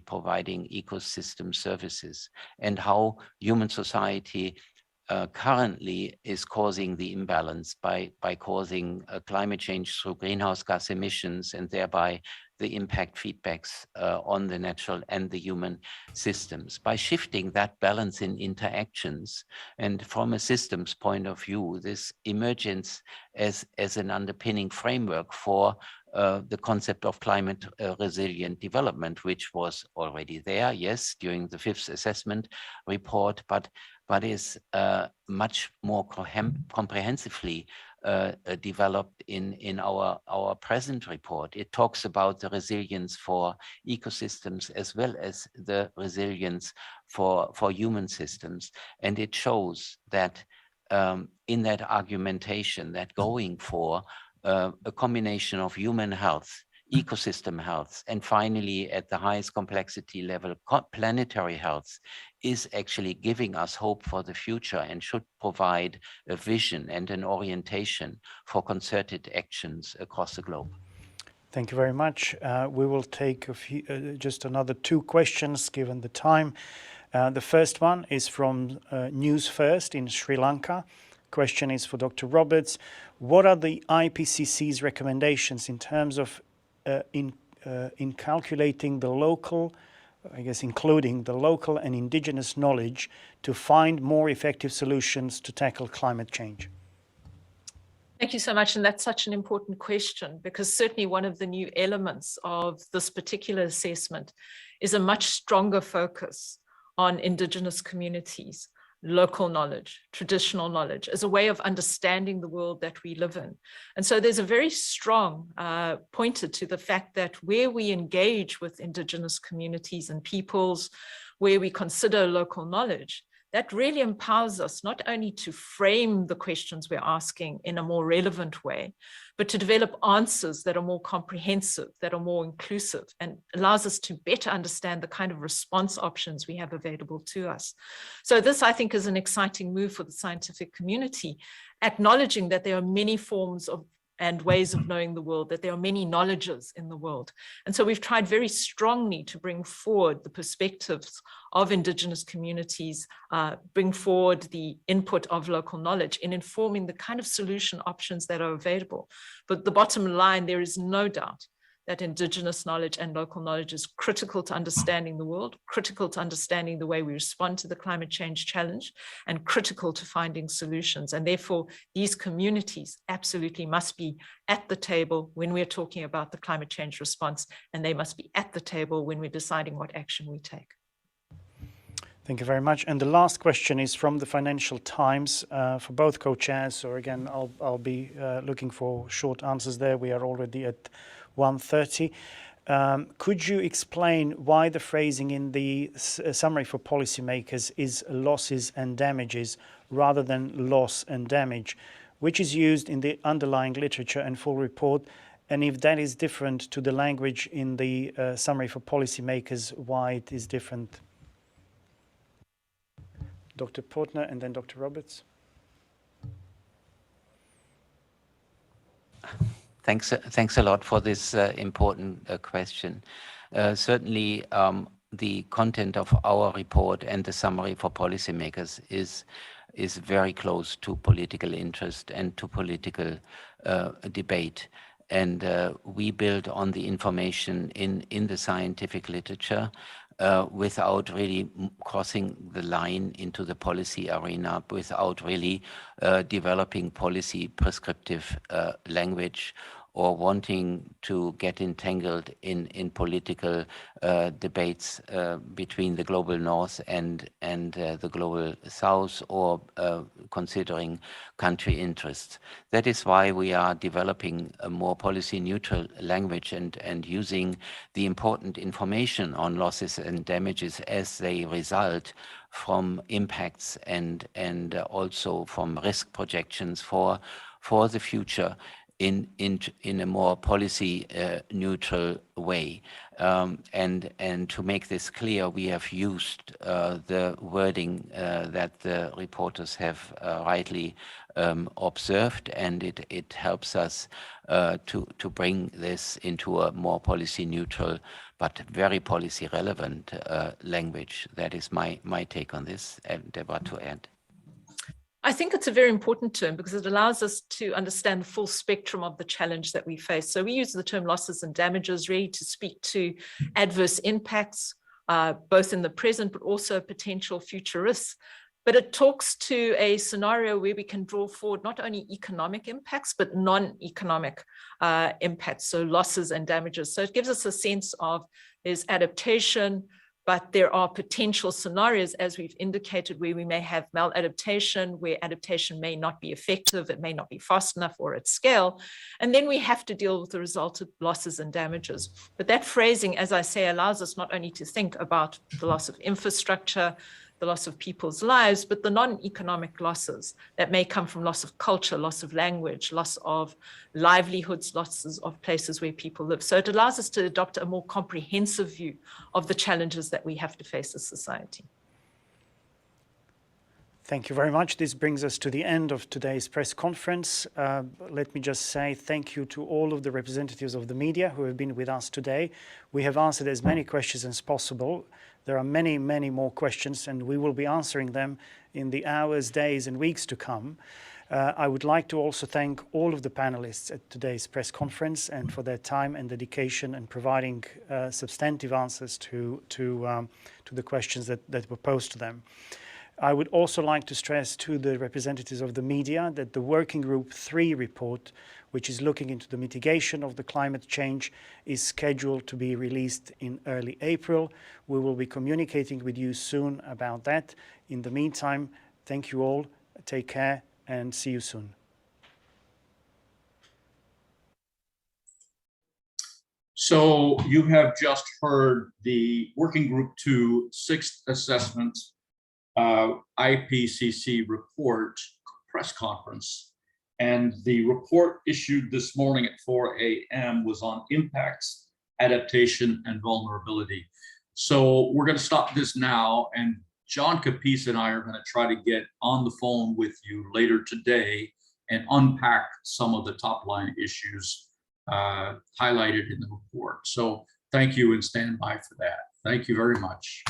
providing ecosystem services, and how human society currently is causing the imbalance by causing climate change through greenhouse gas emissions, and thereby the impact feedbacks on the natural and the human systems. By shifting that balance in interactions, and from a systems point of view, this emergence as an underpinning framework for the concept of climate resilient development, which was already there, yes, during the 5th assessment report, but is much more comprehensively developed in our present report. It talks about the resilience for ecosystems as well as the resilience for human systems. And it shows that in that argumentation, that going for a combination of human health, ecosystem health, and finally at the highest complexity level, planetary health, is actually giving us hope for the future and should provide a vision and an orientation for concerted actions across the globe. Thank you very much. We will take just another 2 questions given the time. The first one is from News First in Sri Lanka. Question is for Dr. Roberts. What are the IPCC's recommendations in terms of in calculating the local, I guess including the local and indigenous knowledge to find more effective solutions to tackle climate change? Thank you so much. And that's such an important question, because certainly one of the new elements of this particular assessment is a much stronger focus on indigenous communities, local knowledge, traditional knowledge, as a way of understanding the world that we live in. And so there's a very strong pointer to the fact that where we engage with indigenous communities and peoples, where we consider local knowledge, that really empowers us not only to frame the questions we're asking in a more relevant way, but to develop answers that are more comprehensive, that are more inclusive, and allows us to better understand the kind of response options we have available to us. So this, I think, is an exciting move for the scientific community, acknowledging that there are many forms of and ways of knowing the world, that there are many knowledges in the world. And so we've tried very strongly to bring forward the perspectives of indigenous communities, bring forward the input of local knowledge in informing the kind of solution options that are available. But the bottom line, there is no doubt that indigenous knowledge and local knowledge is critical to understanding the world, critical to understanding the way we respond to the climate change challenge, and critical to finding solutions. And therefore, these communities absolutely must be at the table when we're talking about the climate change response, and they must be at the table when we're deciding what action we take. Thank you very much. And the last question is from the Financial Times for both co-chairs. So again, I'll be looking for short answers there. We are already at 1:30. Could you explain why the phrasing in the summary for policymakers is losses and damages rather than loss and damage, which is used in the underlying literature and full report, and if that is different to the language in the summary for policymakers, why it is different? Dr. Portner and then Dr. Roberts. Thanks a lot for this important question. Certainly, the content of our report and the summary for policymakers is very close to political interest and to political debate. And we build on the information in the scientific literature without really crossing the line into the policy arena, without really developing policy prescriptive language or wanting to get entangled in political debates between the global north and the global south, or considering country interests. That is why we are developing a more policy neutral language and using the important information on losses and damages as they result from impacts and also from risk projections for the future in a more policy neutral way. And to make this clear, we have used the wording that the reporters have rightly observed, and it helps us to bring this into a more policy neutral but very policy relevant language. That is my take on this. And Deborah, to add. I think it's a very important term because it allows us to understand the full spectrum of the challenge that we face. So we use the term losses and damages really to speak to adverse impacts, both in the present, but also potential future risks. But it talks to a scenario where we can draw forward not only economic impacts, but non-economic impacts, so losses and damages. So it gives us a sense of there's adaptation, but there are potential scenarios, as we've indicated, where we may have maladaptation, where adaptation may not be effective, it may not be fast enough or at scale. And then we have to deal with the result of losses and damages. But that phrasing, as I say, allows us not only to think about the loss of infrastructure, the loss of people's lives, but the non-economic losses that may come from loss of culture, loss of language, loss of livelihoods, losses of places where people live. So it allows us to adopt a more comprehensive view of the challenges that we have to face as society. Thank you very much. This brings us to the end of today's press conference. Let me just say thank you to all of the representatives of the media who have been with us today. We have answered as many questions as possible. There are many, many more questions, and we will be answering them in the hours, days, and weeks to come. I would like to also thank all of the panelists at today's press conference and for their time and dedication and providing substantive answers to the questions that were posed to them. I would also like to stress to the representatives of the media that the Working Group 3 report, which is looking into the mitigation of the climate change, is scheduled to be released in early April. We will be communicating with you soon about that. In the meantime, thank you all, take care, and see you soon. So you have just heard the Working Group 2 6th Assessment IPCC report press conference. And the report issued this morning at 4 a.m. was on impacts, adaptation, and vulnerability. So we're going to stop this now, and John Capis and I are going to try to get on the phone with you later today and unpack some of the top line issues highlighted in the report. So thank you, and stand by for that. Thank you very much.